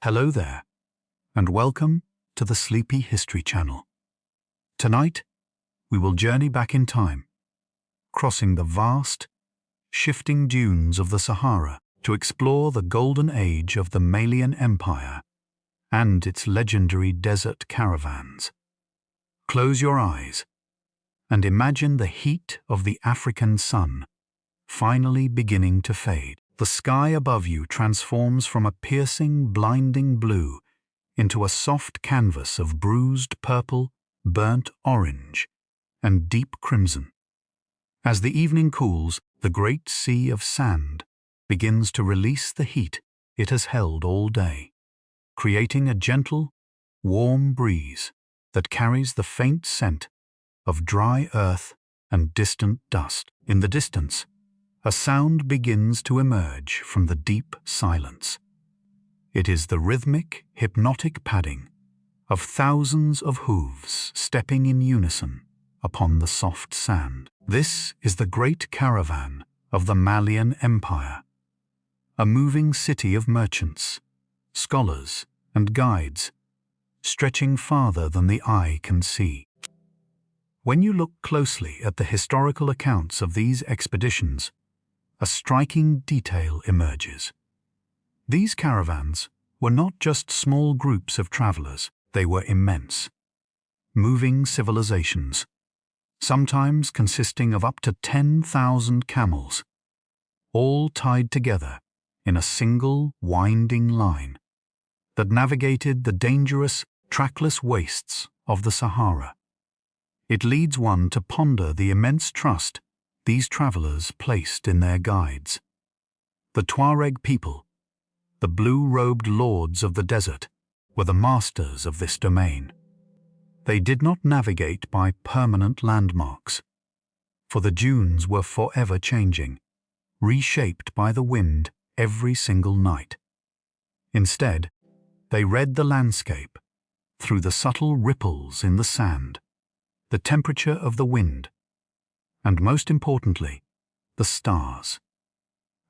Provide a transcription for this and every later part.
Hello there, and welcome to the Sleepy History Channel. Tonight, we will journey back in time, crossing the vast, shifting dunes of the Sahara to explore the golden age of the Malian Empire and its legendary desert caravans. Close your eyes and imagine the heat of the African sun finally beginning to fade. The sky above you transforms from a piercing, blinding blue into a soft canvas of bruised purple, burnt orange, and deep crimson. As the evening cools, the great sea of sand begins to release the heat it has held all day, creating a gentle, warm breeze that carries the faint scent of dry earth and distant dust. In the distance, a sound begins to emerge from the deep silence. It is the rhythmic, hypnotic padding of thousands of hooves stepping in unison upon the soft sand. This is the Great Caravan of the Malian Empire, a moving city of merchants, scholars, and guides, stretching farther than the eye can see. When you look closely at the historical accounts of these expeditions, a striking detail emerges. These caravans were not just small groups of travelers, they were immense, moving civilizations, sometimes consisting of up to 10,000 camels, all tied together in a single winding line that navigated the dangerous, trackless wastes of the Sahara. It leads one to ponder the immense trust these travelers placed in their guides. The Tuareg people, the blue-robed lords of the desert, were the masters of this domain. They did not navigate by permanent landmarks, for the dunes were forever changing, reshaped by the wind every single night. Instead, they read the landscape through the subtle ripples in the sand, the temperature of the wind, and most importantly, the stars.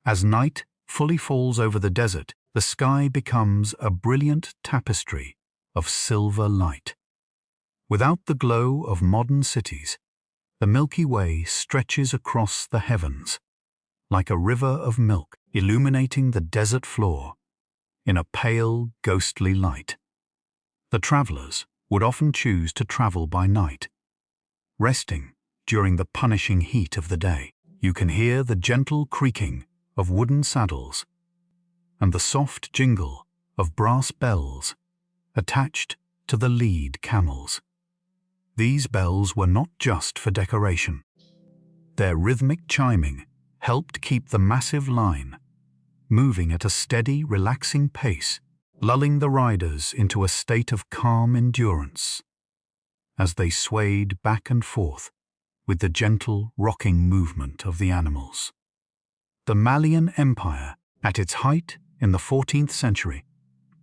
As night fully falls over the desert, the sky becomes a brilliant tapestry of silver light. Without the glow of modern cities, the Milky Way stretches across the heavens, like a river of milk illuminating the desert floor in a pale, ghostly light. The travelers would often choose to travel by night, resting during the punishing heat of the day. You can hear the gentle creaking of wooden saddles and the soft jingle of brass bells attached to the lead camels. These bells were not just for decoration. Their rhythmic chiming helped keep the massive line moving at a steady, relaxing pace, lulling the riders into a state of calm endurance as they swayed back and forth with the gentle, rocking movement of the animals. The Malian Empire, at its height in the 14th century,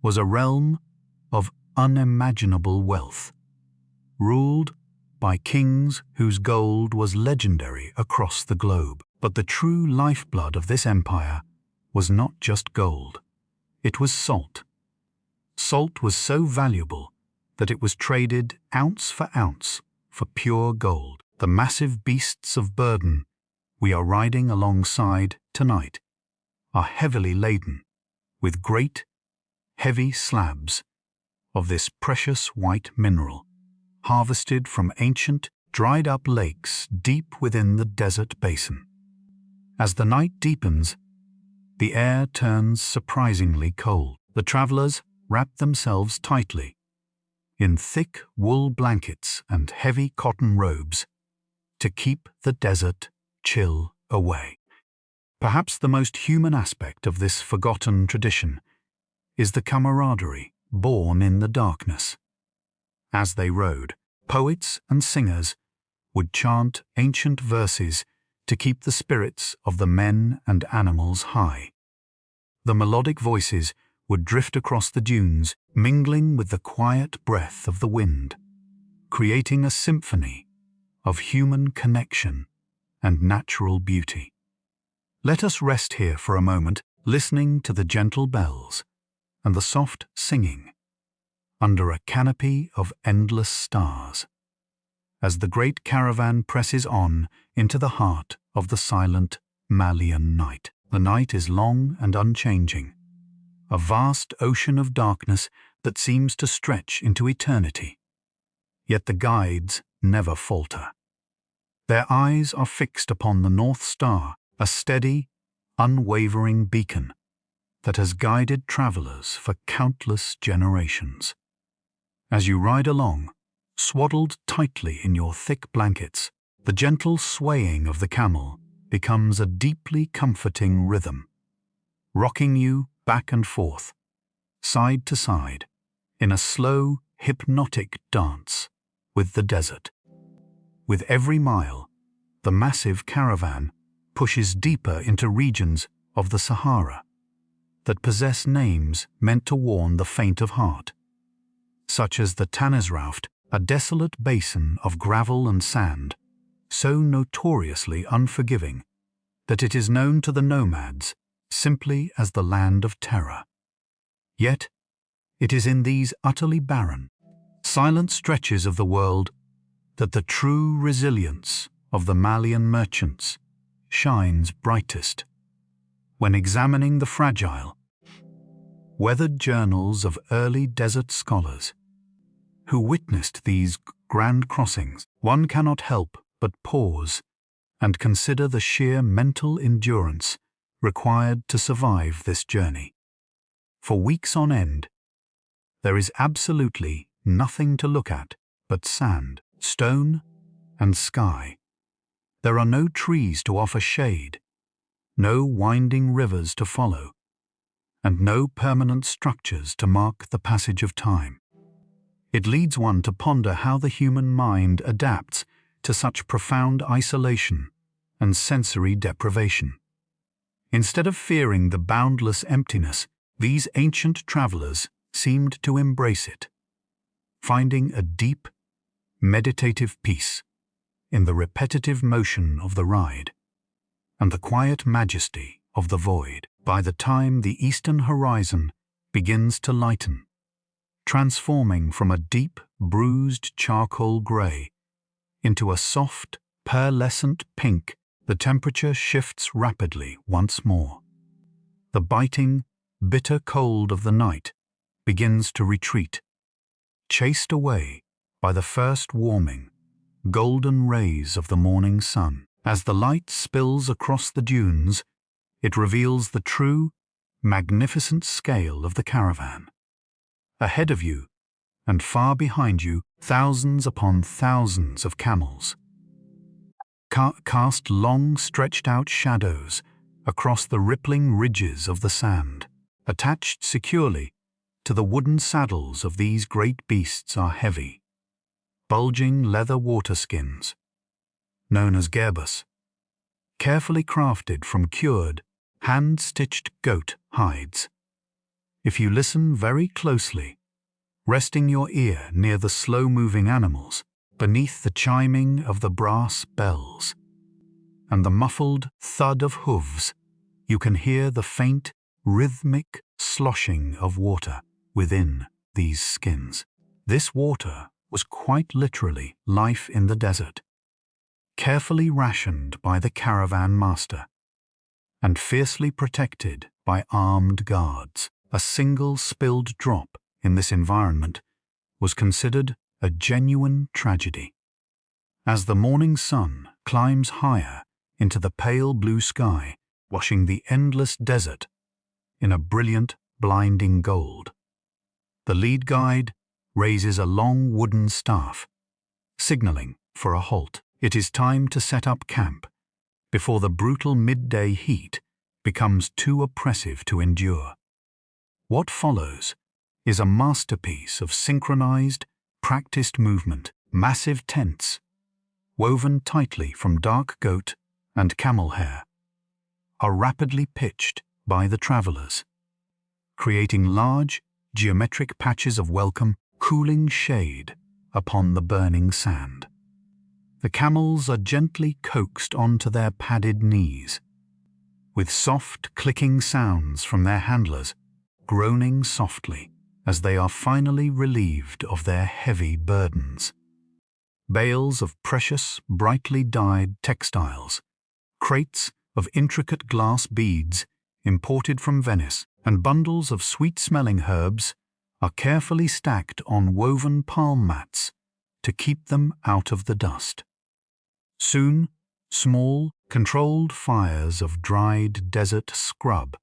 was a realm of unimaginable wealth, ruled by kings whose gold was legendary across the globe. But the true lifeblood of this empire was not just gold, it was salt. Salt was so valuable that it was traded ounce for ounce for pure gold. The massive beasts of burden we are riding alongside tonight are heavily laden with great, heavy slabs of this precious white mineral, harvested from ancient, dried-up lakes deep within the desert basin. As the night deepens, the air turns surprisingly cold. The travelers wrap themselves tightly in thick wool blankets and heavy cotton robes to keep the desert chill away. Perhaps the most human aspect of this forgotten tradition is the camaraderie born in the darkness. As they rode, poets and singers would chant ancient verses to keep the spirits of the men and animals high. The melodic voices would drift across the dunes, mingling with the quiet breath of the wind, creating a symphony of human connection and natural beauty. Let us rest here for a moment, listening to the gentle bells and the soft singing under a canopy of endless stars, as the great caravan presses on into the heart of the silent Malian night. The night is long and unchanging, a vast ocean of darkness that seems to stretch into eternity. Yet the guides never falter. Their eyes are fixed upon the North Star, a steady, unwavering beacon that has guided travelers for countless generations. As you ride along, swaddled tightly in your thick blankets, the gentle swaying of the camel becomes a deeply comforting rhythm, rocking you back and forth, side to side, in a slow, hypnotic dance with the desert. With every mile, the massive caravan pushes deeper into regions of the Sahara that possess names meant to warn the faint of heart, such as the Tannesraft, a desolate basin of gravel and sand, so notoriously unforgiving that it is known to the nomads simply as the land of terror. Yet, it is in these utterly barren, silent stretches of the world that the true resilience of the Malian merchants shines brightest. When examining the fragile, weathered journals of early desert scholars who witnessed these grand crossings, one cannot help but pause and consider the sheer mental endurance required to survive this journey. For weeks on end, there is absolutely nothing to look at but sand, stone, and sky. There are no trees to offer shade, no winding rivers to follow, and no permanent structures to mark the passage of time. It leads one to ponder how the human mind adapts to such profound isolation and sensory deprivation. Instead of fearing the boundless emptiness, these ancient travelers seemed to embrace it, finding a deep, meditative peace in the repetitive motion of the ride and the quiet majesty of the void. By the time the eastern horizon begins to lighten, transforming from a deep, bruised charcoal grey into a soft, pearlescent pink, the temperature shifts rapidly once more. The biting, bitter cold of the night begins to retreat, chased away by the first warming, golden rays of the morning sun. As the light spills across the dunes, it reveals the true, magnificent scale of the caravan. Ahead of you, and far behind you, thousands upon thousands of camels cast long stretched-out shadows across the rippling ridges of the sand. Attached securely to the wooden saddles of these great beasts are heavy, bulging leather water skins, known as gerbus, carefully crafted from cured, hand-stitched goat hides. If you listen very closely, resting your ear near the slow-moving animals, beneath the chiming of the brass bells and the muffled thud of hooves, you can hear the faint, rhythmic sloshing of water within these skins. This water was quite literally life in the desert, carefully rationed by the caravan master and fiercely protected by armed guards. A single spilled drop in this environment was considered a genuine tragedy. As the morning sun climbs higher into the pale blue sky, washing the endless desert in a brilliant, blinding gold, the lead guide raises a long wooden staff, signaling for a halt. It is time to set up camp before the brutal midday heat becomes too oppressive to endure. What follows is a masterpiece of synchronized, practiced movement. Massive tents, woven tightly from dark goat and camel hair, are rapidly pitched by the travelers, creating large, geometric patches of welcome, cooling shade upon the burning sand. The camels are gently coaxed onto their padded knees, with soft, clicking sounds from their handlers groaning softly as they are finally relieved of their heavy burdens. Bales of precious, brightly dyed textiles, crates of intricate glass beads imported from Venice, and bundles of sweet-smelling herbs are carefully stacked on woven palm mats to keep them out of the dust. Soon, small, controlled fires of dried desert scrub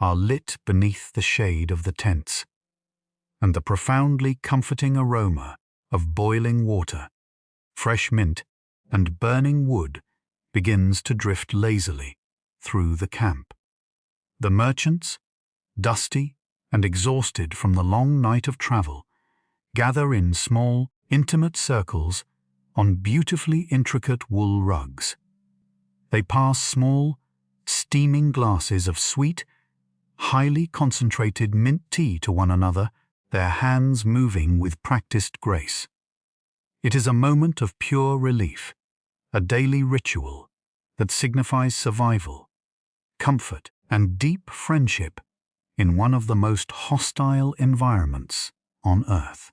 are lit beneath the shade of the tents, and the profoundly comforting aroma of boiling water, fresh mint, and burning wood begins to drift lazily through the camp. The merchants, dusty and exhausted from the long night of travel, gather in small, intimate circles on beautifully intricate wool rugs. They pass small, steaming glasses of sweet, highly concentrated mint tea to one another, their hands moving with practiced grace. It is a moment of pure relief, a daily ritual that signifies survival, comfort, and deep friendship in one of the most hostile environments on Earth.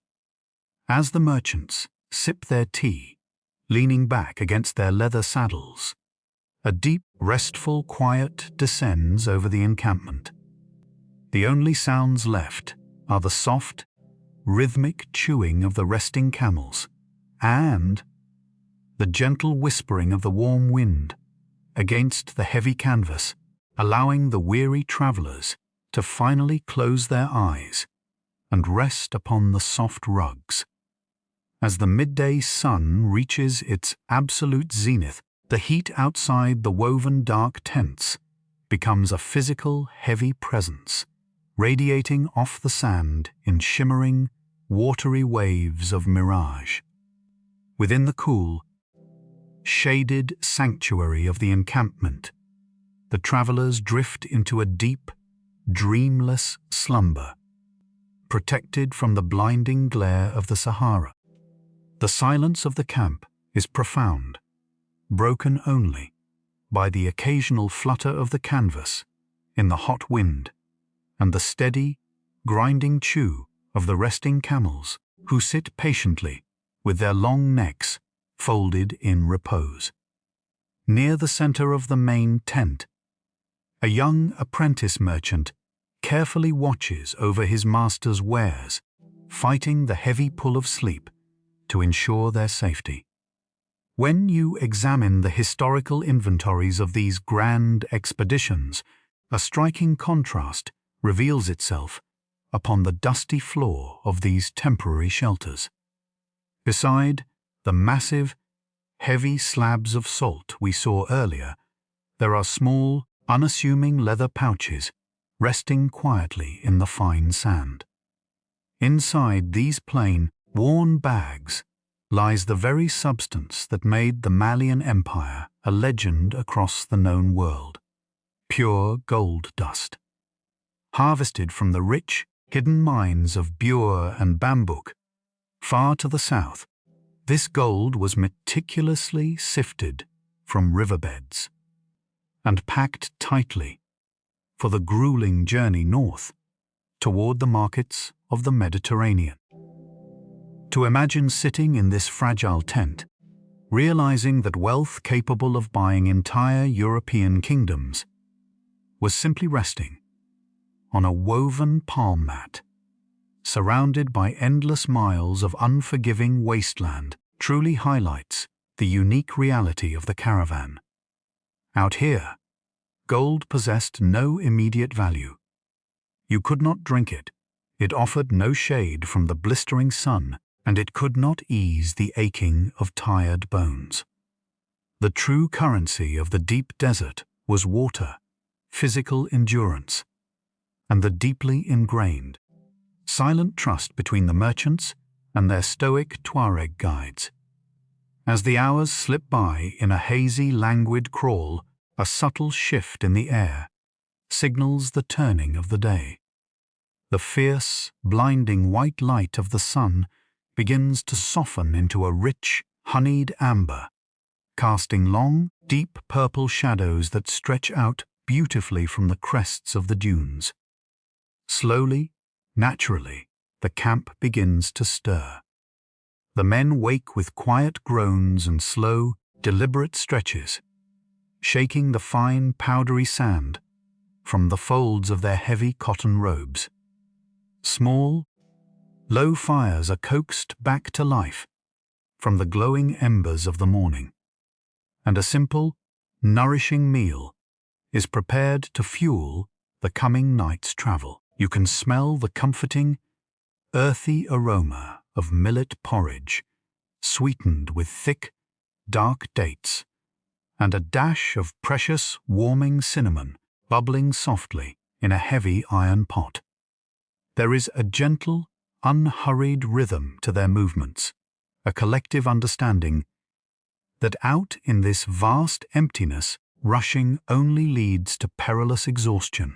As the merchants sip their tea, leaning back against their leather saddles, a deep, restful quiet descends over the encampment. The only sounds left are the soft, rhythmic chewing of the resting camels and the gentle whispering of the warm wind against the heavy canvas, allowing the weary travelers to finally close their eyes and rest upon the soft rugs. As the midday sun reaches its absolute zenith, the heat outside the woven dark tents becomes a physical, heavy presence, radiating off the sand in shimmering, watery waves of mirage. Within the cool, shaded sanctuary of the encampment, the travelers drift into a deep, dreamless slumber, protected from the blinding glare of the Sahara. The silence of the camp is profound, broken only by the occasional flutter of the canvas in the hot wind and the steady, grinding chew of the resting camels who sit patiently with their long necks folded in repose. Near the center of the main tent, a young apprentice merchant carefully watches over his master's wares, fighting the heavy pull of sleep to ensure their safety. When you examine the historical inventories of these grand expeditions, a striking contrast reveals itself upon the dusty floor of these temporary shelters. Beside the massive, heavy slabs of salt we saw earlier, there are small, unassuming leather pouches resting quietly in the fine sand. Inside these plain, worn bags lies the very substance that made the Malian Empire a legend across the known world: pure gold dust. Harvested from the rich, hidden mines of Bure and Bambouk, far to the south, this gold was meticulously sifted from riverbeds and packed tightly for the grueling journey north toward the markets of the Mediterranean. To imagine sitting in this fragile tent, realizing that wealth capable of buying entire European kingdoms was simply resting on a woven palm mat, surrounded by endless miles of unforgiving wasteland, truly highlights the unique reality of the caravan. Out here, gold possessed no immediate value. You could not drink it, it offered no shade from the blistering sun, and it could not ease the aching of tired bones. The true currency of the deep desert was water, physical endurance, and the deeply ingrained, silent trust between the merchants and their stoic Tuareg guides. As the hours slip by in a hazy, languid crawl, a subtle shift in the air signals the turning of the day. The fierce, blinding white light of the sun begins to soften into a rich, honeyed amber, casting long, deep purple shadows that stretch out beautifully from the crests of the dunes. Slowly, naturally, the camp begins to stir. The men wake with quiet groans and slow, deliberate stretches, shaking the fine, powdery sand from the folds of their heavy cotton robes. Small, low fires are coaxed back to life from the glowing embers of the morning, and a simple, nourishing meal is prepared to fuel the coming night's travel. You can smell the comforting, earthy aroma of millet porridge, sweetened with thick, dark dates, and a dash of precious, warming cinnamon bubbling softly in a heavy iron pot. There is a gentle, unhurried rhythm to their movements, a collective understanding that out in this vast emptiness, rushing only leads to perilous exhaustion.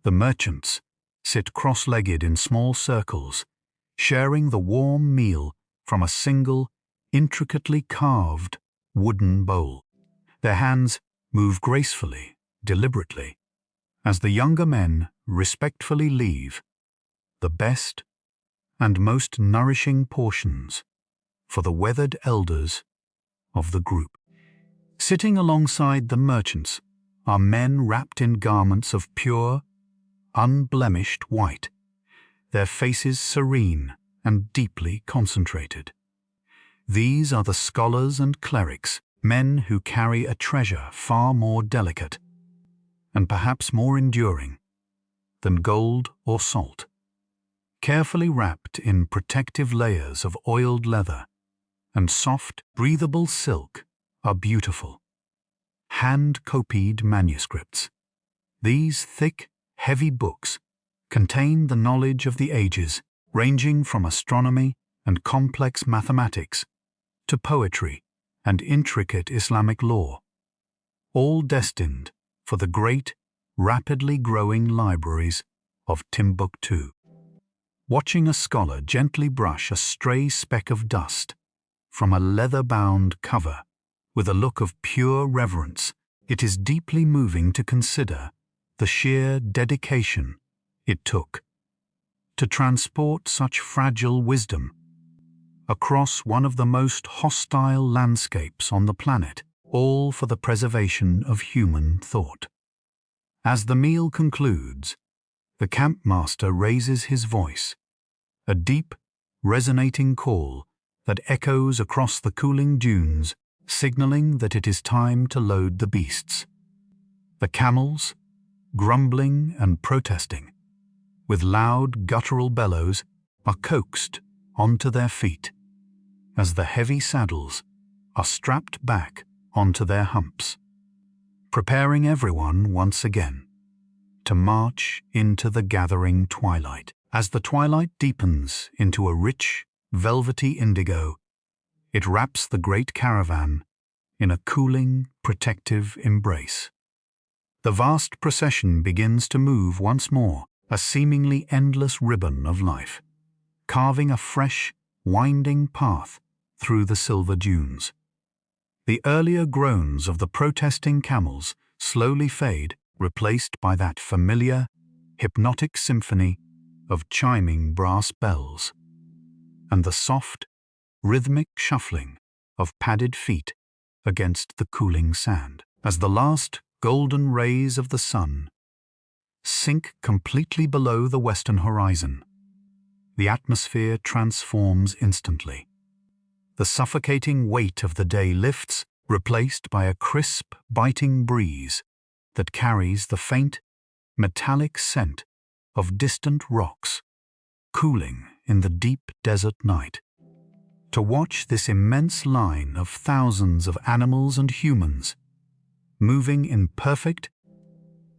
The merchants sit cross-legged in small circles, sharing the warm meal from a single, intricately carved wooden bowl. Their hands move gracefully, deliberately, as the younger men respectfully leave the best and most nourishing portions for the weathered elders of the group. Sitting alongside the merchants are men wrapped in garments of pure, unblemished white, their faces serene and deeply concentrated. These are the scholars and clerics, men who carry a treasure far more delicate and perhaps more enduring than gold or salt. Carefully wrapped in protective layers of oiled leather and soft, breathable silk are beautiful, hand-copied manuscripts. These thick, heavy books contain the knowledge of the ages, ranging from astronomy and complex mathematics to poetry and intricate Islamic law, all destined for the great, rapidly growing libraries of Timbuktu. Watching a scholar gently brush a stray speck of dust from a leather-bound cover with a look of pure reverence, it is deeply moving to consider the sheer dedication it took to transport such fragile wisdom across one of the most hostile landscapes on the planet, all for the preservation of human thought. As the meal concludes, the campmaster raises his voice, a deep, resonating call that echoes across the cooling dunes, signaling that it is time to load the beasts. The camels, grumbling and protesting, with loud guttural bellows, are coaxed onto their feet as the heavy saddles are strapped back onto their humps, preparing everyone once again to march into the gathering twilight. As the twilight deepens into a rich, velvety indigo, it wraps the great caravan in a cooling, protective embrace. The vast procession begins to move once more, a seemingly endless ribbon of life, carving a fresh, winding path through the silver dunes. The earlier groans of the protesting camels slowly fade, replaced by that familiar, hypnotic symphony of chiming brass bells, and the soft, rhythmic shuffling of padded feet against the cooling sand. As the last golden rays of the sun sink completely below the western horizon, the atmosphere transforms instantly. The suffocating weight of the day lifts, replaced by a crisp, biting breeze that carries the faint, metallic scent of distant rocks, cooling in the deep desert night. To watch this immense line of thousands of animals and humans moving in perfect,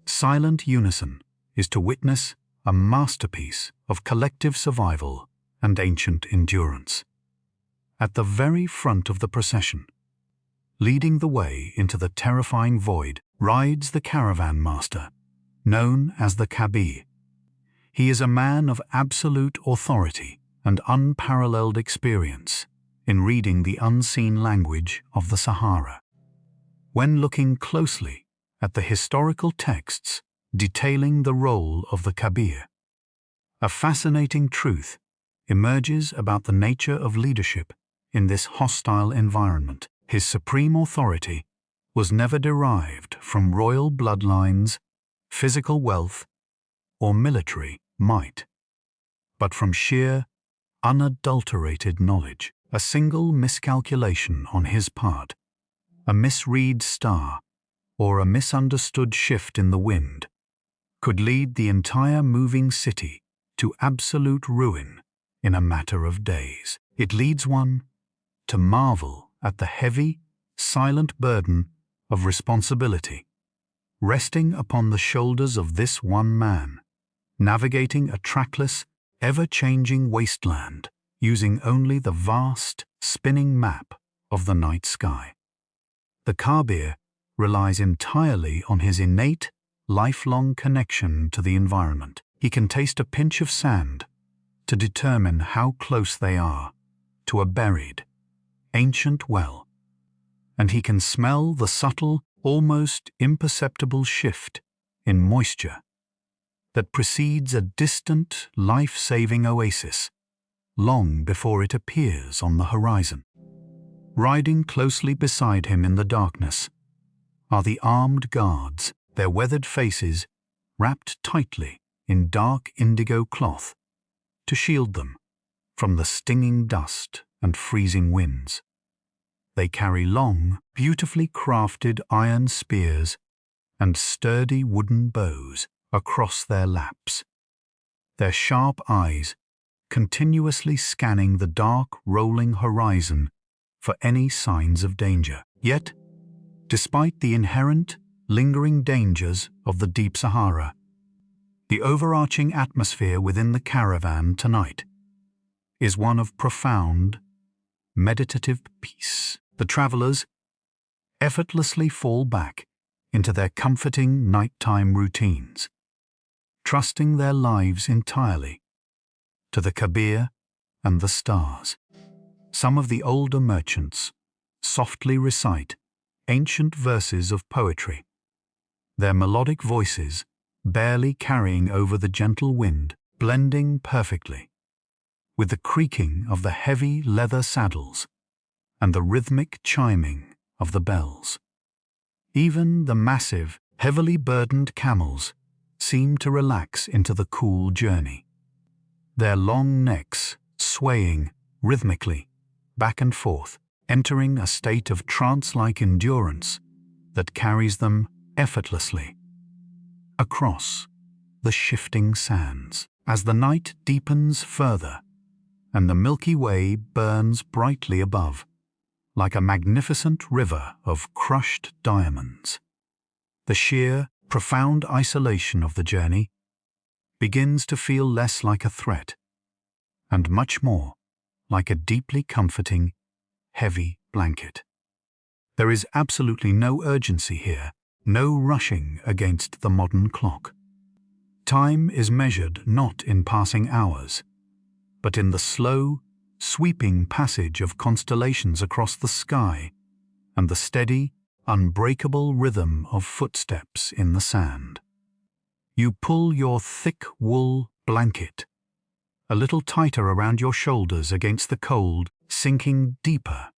silent unison is to witness a masterpiece of collective survival and ancient endurance. At the very front of the procession, leading the way into the terrifying void, rides the caravan master, known as the Kabi. He is a man of absolute authority and unparalleled experience in reading the unseen language of the Sahara. When looking closely at the historical texts detailing the role of the Kabir. A fascinating truth emerges about the nature of leadership in this hostile environment. His supreme authority was never derived from royal bloodlines, physical wealth, or military might, but from sheer, unadulterated knowledge. A single miscalculation on his part, a misread star, or a misunderstood shift in the wind, could lead the entire moving city to absolute ruin in a matter of days. It leads one to marvel at the heavy, silent burden of responsibility resting upon the shoulders of this one man, navigating a trackless, ever-changing wasteland, using only the vast, spinning map of the night sky. The Kabir relies entirely on his innate, lifelong connection to the environment. He can taste a pinch of sand to determine how close they are to a buried, ancient well, and he can smell the subtle, almost imperceptible shift in moisture that precedes a distant, life-saving oasis long before it appears on the horizon. Riding closely beside him in the darkness are the armed guards, their weathered faces wrapped tightly in dark indigo cloth to shield them from the stinging dust and freezing winds. They carry long, beautifully crafted iron spears and sturdy wooden bows across their laps, their sharp eyes continuously scanning the dark, rolling horizon for any signs of danger. Yet, despite the inherent, lingering dangers of the deep Sahara, the overarching atmosphere within the caravan tonight is one of profound, meditative peace. The travelers effortlessly fall back into their comforting nighttime routines, trusting their lives entirely to the Kabir and the stars. Some of the older merchants softly recite ancient verses of poetry, their melodic voices barely carrying over the gentle wind, blending perfectly with the creaking of the heavy leather saddles and the rhythmic chiming of the bells. Even the massive, heavily burdened camels seem to relax into the cool journey, their long necks swaying rhythmically back and forth, entering a state of trance-like endurance that carries them effortlessly across the shifting sands. As the night deepens further and the Milky Way burns brightly above, like a magnificent river of crushed diamonds, the sheer, profound isolation of the journey begins to feel less like a threat and much more like a deeply comforting, heavy blanket. There is absolutely no urgency here, no rushing against the modern clock. Time is measured not in passing hours, but in the slow, sweeping passage of constellations across the sky and the steady, unbreakable rhythm of footsteps in the sand. You pull your thick wool blanket a little tighter around your shoulders against the cold, sinking deeper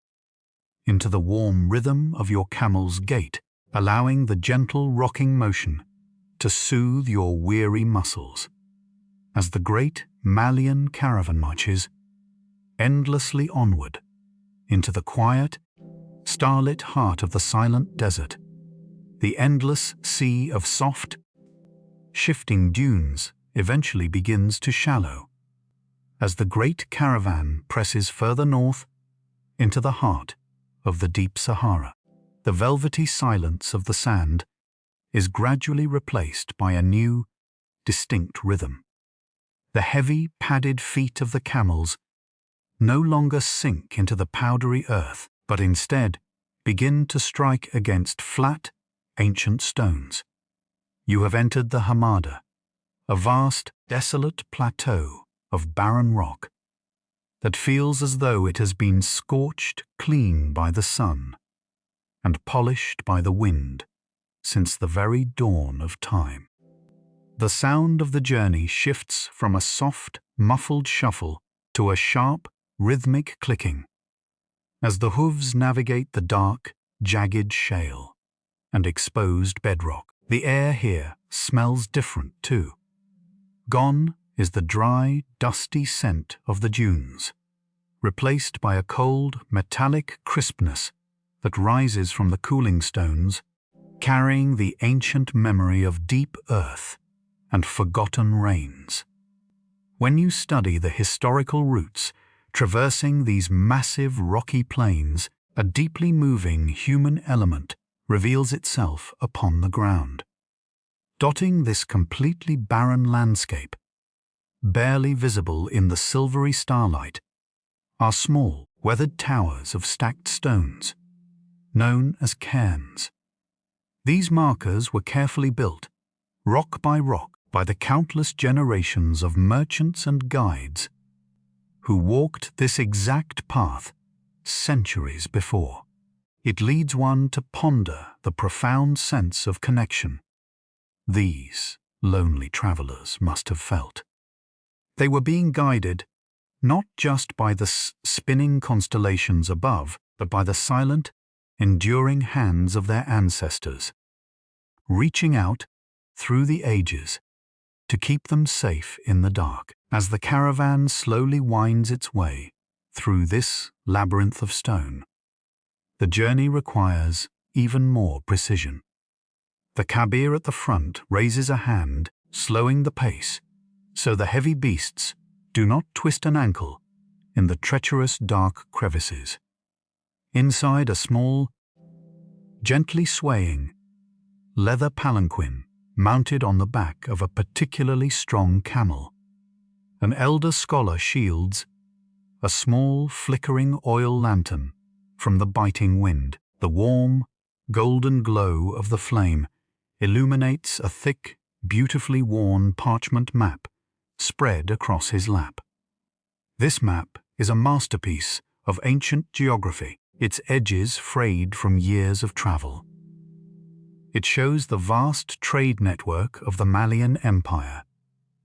into the warm rhythm of your camel's gait, allowing the gentle rocking motion to soothe your weary muscles. As the great Malian caravan marches endlessly onward into the quiet, starlit heart of the silent desert, the endless sea of soft, shifting dunes eventually begins to shallow as the great caravan presses further north into the heart of the deep Sahara. The velvety silence of the sand is gradually replaced by a new, distinct rhythm. The heavy, padded feet of the camels no longer sink into the powdery earth, but instead begin to strike against flat, ancient stones. You have entered the Hamada, a vast, desolate plateau of barren rock that feels as though it has been scorched clean by the sun and polished by the wind since the very dawn of time. The sound of the journey shifts from a soft, muffled shuffle to a sharp, rhythmic clicking, as the hooves navigate the dark, jagged shale and exposed bedrock. The air here smells different too. Gone is the dry, dusty scent of the dunes, replaced by a cold, metallic crispness that rises from the cooling stones, carrying the ancient memory of deep earth and forgotten rains. When you study the historical routes traversing these massive rocky plains, a deeply moving human element reveals itself upon the ground. Dotting this completely barren landscape, barely visible in the silvery starlight, are small, weathered towers of stacked stones, known as cairns. These markers were carefully built, rock by rock, by the countless generations of merchants and guides who walked this exact path centuries before. It leads one to ponder the profound sense of connection these lonely travelers must have felt. They were being guided not just by the spinning constellations above, but by the silent, enduring hands of their ancestors, reaching out through the ages to keep them safe in the dark. As the caravan slowly winds its way through this labyrinth of stone, the journey requires even more precision. The kabir at the front raises a hand, slowing the pace, so the heavy beasts do not twist an ankle in the treacherous dark crevices. Inside a small, gently swaying, leather palanquin mounted on the back of a particularly strong camel, an elder scholar shields a small flickering oil lantern from the biting wind. The warm, golden glow of the flame illuminates a thick, beautifully worn parchment map spread across his lap. This map is a masterpiece of ancient geography, its edges frayed from years of travel. It shows the vast trade network of the Malian Empire,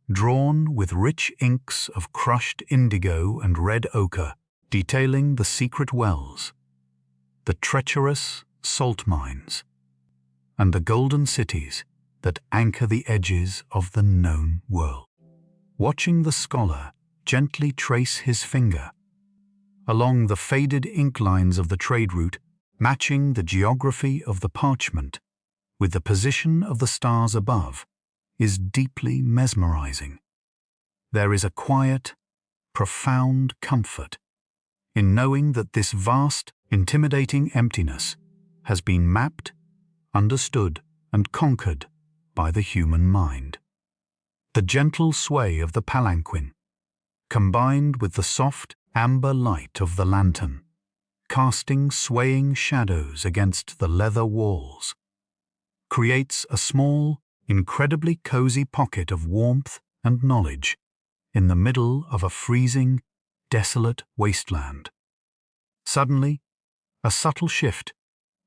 drawn with rich inks of crushed indigo and red ochre, detailing the secret wells, the treacherous salt mines, and the golden cities that anchor the edges of the known world. Watching the scholar gently trace his finger along the faded ink lines of the trade route, matching the geography of the parchment with the position of the stars above, is deeply mesmerizing. There is a quiet, profound comfort in knowing that this vast, intimidating emptiness has been mapped, understood, and conquered by the human mind. The gentle sway of the palanquin, combined with the soft, amber light of the lantern, casting swaying shadows against the leather walls, creates a small, incredibly cozy pocket of warmth and knowledge in the middle of a freezing, desolate wasteland. Suddenly, a subtle shift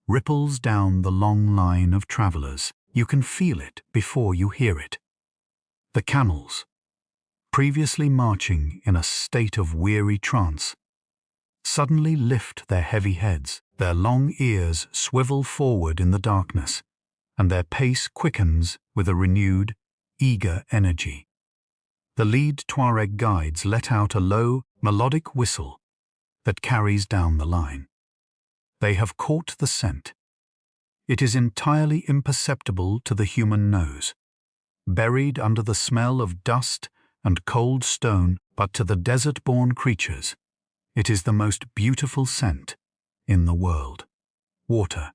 ripples down the long line of travelers. You can feel it before you hear it. The camels, previously marching in a state of weary trance, suddenly lift their heavy heads, their long ears swivel forward in the darkness, and their pace quickens with a renewed, eager energy. The lead Tuareg guides let out a low, melodic whistle that carries down the line. They have caught the scent. It is entirely imperceptible to the human nose, buried under the smell of dust and cold stone, but to the desert-born creatures, it is the most beautiful scent in the world. Water.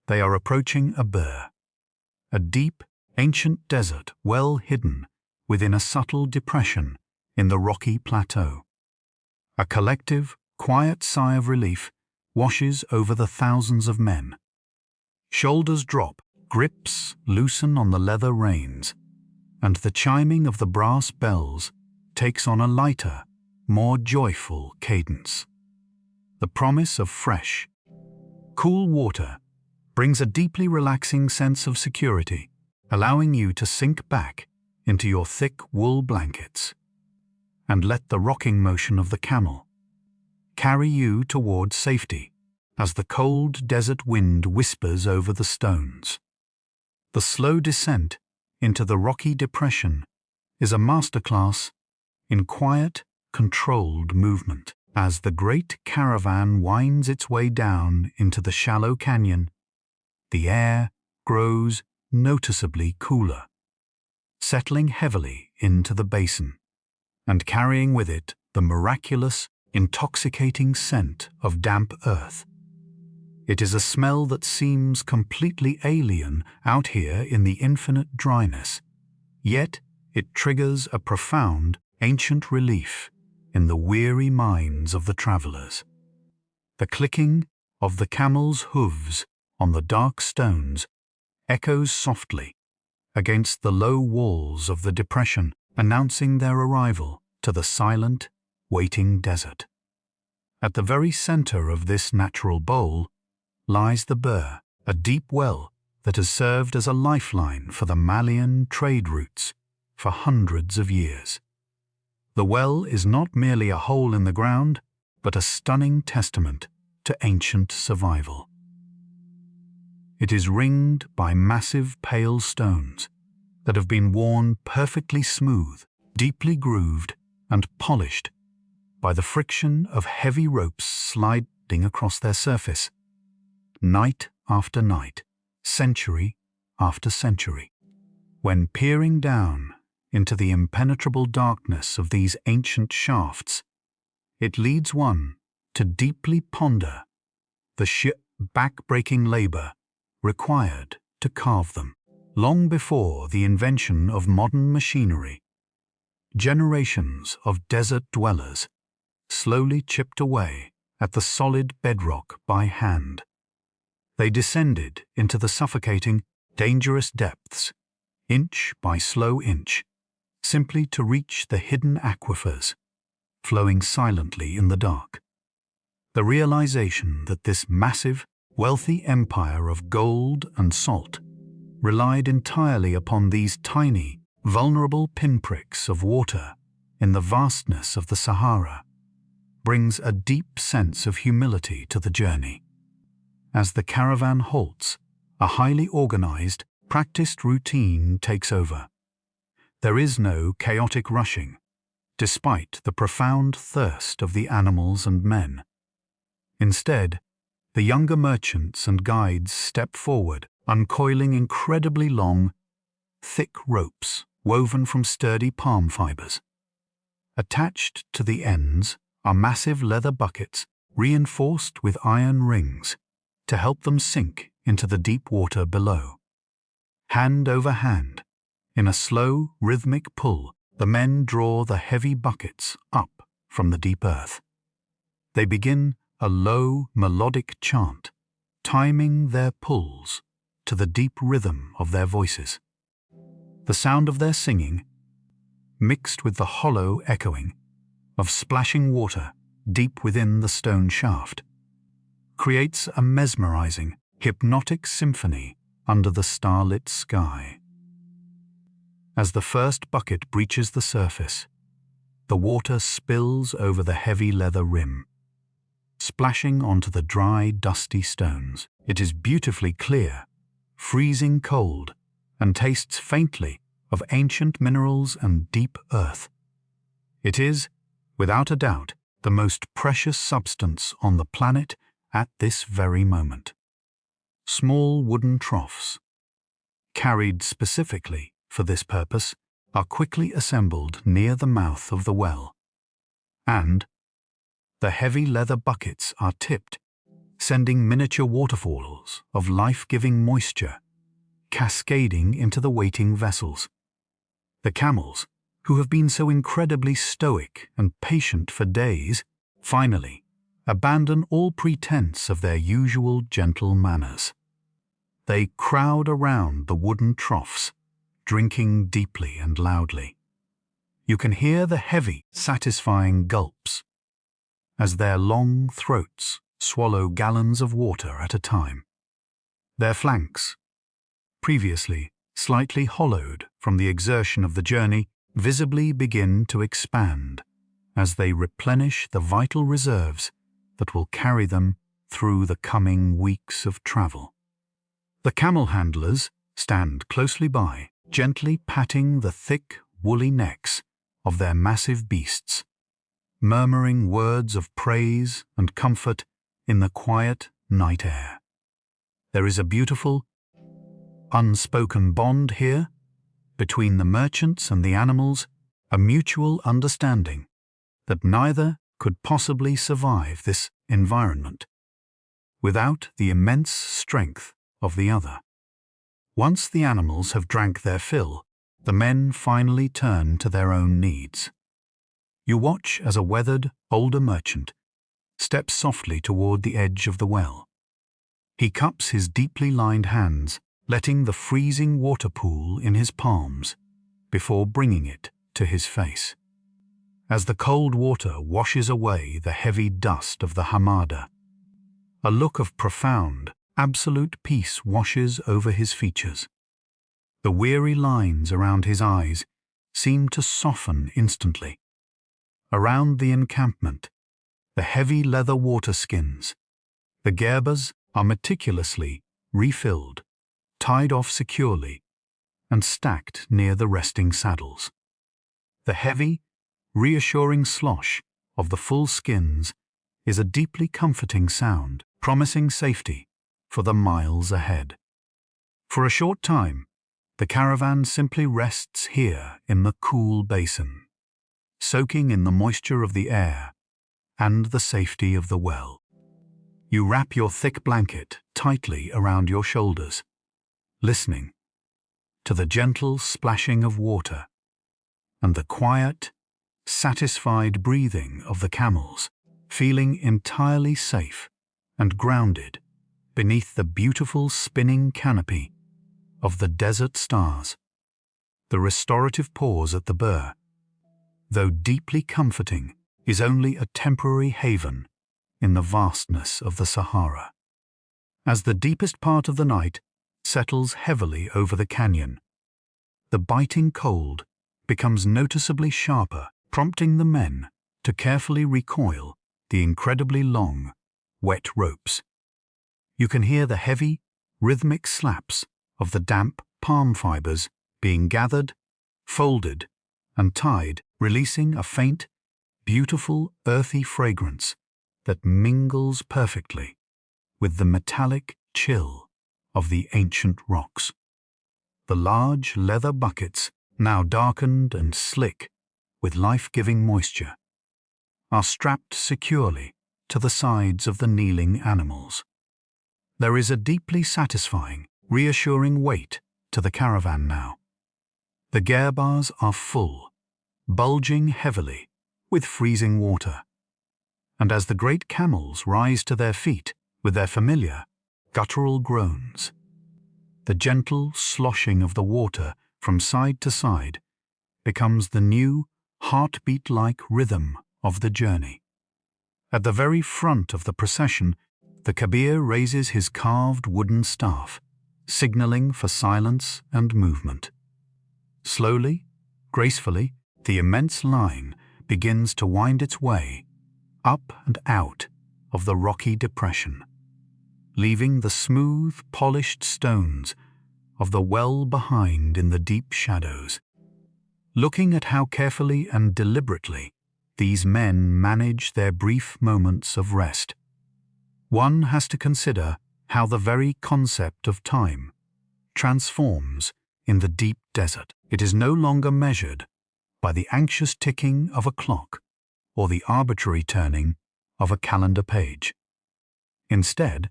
They are approaching a bir, a deep, ancient desert well hidden within a subtle depression in the rocky plateau. A collective, quiet sigh of relief washes over the thousands of men. Shoulders drop, grips loosen on the leather reins, and the chiming of the brass bells takes on a lighter, more joyful cadence. The promise of fresh, cool water brings a deeply relaxing sense of security allowing you to sink back into your thick wool blankets and let the rocking motion of the camel carry you towards safety as the cold desert wind whispers over the stones. The slow descent into the rocky depression is a masterclass in quiet, controlled movement. As the great caravan winds its way down into the shallow canyon, the air grows noticeably cooler, settling heavily into the basin and carrying with it the miraculous, intoxicating scent of damp earth. It is a smell that seems completely alien out here in the infinite dryness, yet it triggers a profound, ancient relief in the weary minds of the travelers. The clicking of the camels' hooves on the dark stones echoes softly against the low walls of the depression, announcing their arrival to the silent, waiting desert. At the very center of this natural bowl lies the Bir, a deep well that has served as a lifeline for the Malian trade routes for hundreds of years. The well is not merely a hole in the ground, but a stunning testament to ancient survival. It is ringed by massive pale stones that have been worn perfectly smooth, deeply grooved, and polished by the friction of heavy ropes sliding across their surface, night after night, century after century. When peering down into the impenetrable darkness of these ancient shafts, it leads one to deeply ponder the sheer back-breaking labor required to carve them. Long before the invention of modern machinery, generations of desert dwellers slowly chipped away at the solid bedrock by hand. They descended into the suffocating, dangerous depths, inch by slow inch, simply to reach the hidden aquifers, flowing silently in the dark. The realization that this massive, wealthy empire of gold and salt relied entirely upon these tiny, vulnerable pinpricks of water in the vastness of the Sahara brings a deep sense of humility to the journey. As the caravan halts, a highly organized, practiced routine takes over. There is no chaotic rushing, despite the profound thirst of the animals and men. Instead, the younger merchants and guides step forward, uncoiling incredibly long, thick ropes woven from sturdy palm fibers. Attached to the ends are massive leather buckets reinforced with iron rings to help them sink into the deep water below. Hand over hand, in a slow, rhythmic pull, the men draw the heavy buckets up from the deep earth. They begin a low, melodic chant, timing their pulls to the deep rhythm of their voices. The sound of their singing, mixed with the hollow echoing of splashing water deep within the stone shaft, creates a mesmerizing, hypnotic symphony under the starlit sky. As the first bucket breaches the surface, the water spills over the heavy leather rim, splashing onto the dry, dusty stones. It is beautifully clear, freezing cold, and tastes faintly of ancient minerals and deep earth. It is, without a doubt, the most precious substance on the planet at this very moment. Small wooden troughs, carried specifically for this purpose, are quickly assembled near the mouth of the well, and the heavy leather buckets are tipped, sending miniature waterfalls of life-giving moisture cascading into the waiting vessels. The camels, who have been so incredibly stoic and patient for days, finally abandon all pretense of their usual gentle manners. They crowd around the wooden troughs, drinking deeply and loudly. You can hear the heavy, satisfying gulps as their long throats swallow gallons of water at a time. Their flanks, previously slightly hollowed from the exertion of the journey, visibly begin to expand as they replenish the vital reserves that will carry them through the coming weeks of travel. The camel handlers stand closely by, gently patting the thick, woolly necks of their massive beasts, murmuring words of praise and comfort in the quiet night air. There is a beautiful, unspoken bond here between the merchants and the animals, a mutual understanding that neither could possibly survive this environment without the immense strength of the other. Once the animals have drank their fill, the men finally turn to their own needs. You watch as a weathered, older merchant steps softly toward the edge of the well. He cups his deeply lined hands, letting the freezing water pool in his palms before bringing it to his face. As the cold water washes away the heavy dust of the hamada, a look of profound, absolute peace washes over his features. The weary lines around his eyes seem to soften instantly. Around the encampment, the heavy leather water skins, the gerbers are meticulously refilled, tied off securely, and stacked near the resting saddles. The heavy, reassuring slosh of the full skins is a deeply comforting sound, promising safety for the miles ahead. For a short time, the caravan simply rests here in the cool basin, soaking in the moisture of the air and the safety of the well. You wrap your thick blanket tightly around your shoulders, listening to the gentle splashing of water and the quiet, satisfied breathing of the camels, feeling entirely safe and grounded beneath the beautiful spinning canopy of the desert stars. The restorative pause at the Bur, though deeply comforting, is only a temporary haven in the vastness of the Sahara. As the deepest part of the night settles heavily over the canyon, the biting cold becomes noticeably sharper, prompting the men to carefully recoil the incredibly long, wet ropes. You can hear the heavy, rhythmic slaps of the damp palm fibers being gathered, folded, and tied, releasing a faint, beautiful, earthy fragrance that mingles perfectly with the metallic chill of the ancient rocks. The large leather buckets, now darkened and slick with life-giving moisture, are strapped securely to the sides of the kneeling animals. There is a deeply satisfying, reassuring weight to the caravan now. The gerbars are full, bulging heavily with freezing water, and as the great camels rise to their feet with their familiar, guttural groans, the gentle sloshing of the water from side to side becomes the new, heartbeat-like rhythm of the journey. At the very front of the procession, the Kabir raises his carved wooden staff, signaling for silence and movement. Slowly, gracefully, the immense line begins to wind its way up and out of the rocky depression, leaving the smooth, polished stones of the well behind in the deep shadows. Looking at how carefully and deliberately these men manage their brief moments of rest, one has to consider how the very concept of time transforms in the deep desert. It is no longer measured by the anxious ticking of a clock or the arbitrary turning of a calendar page. Instead,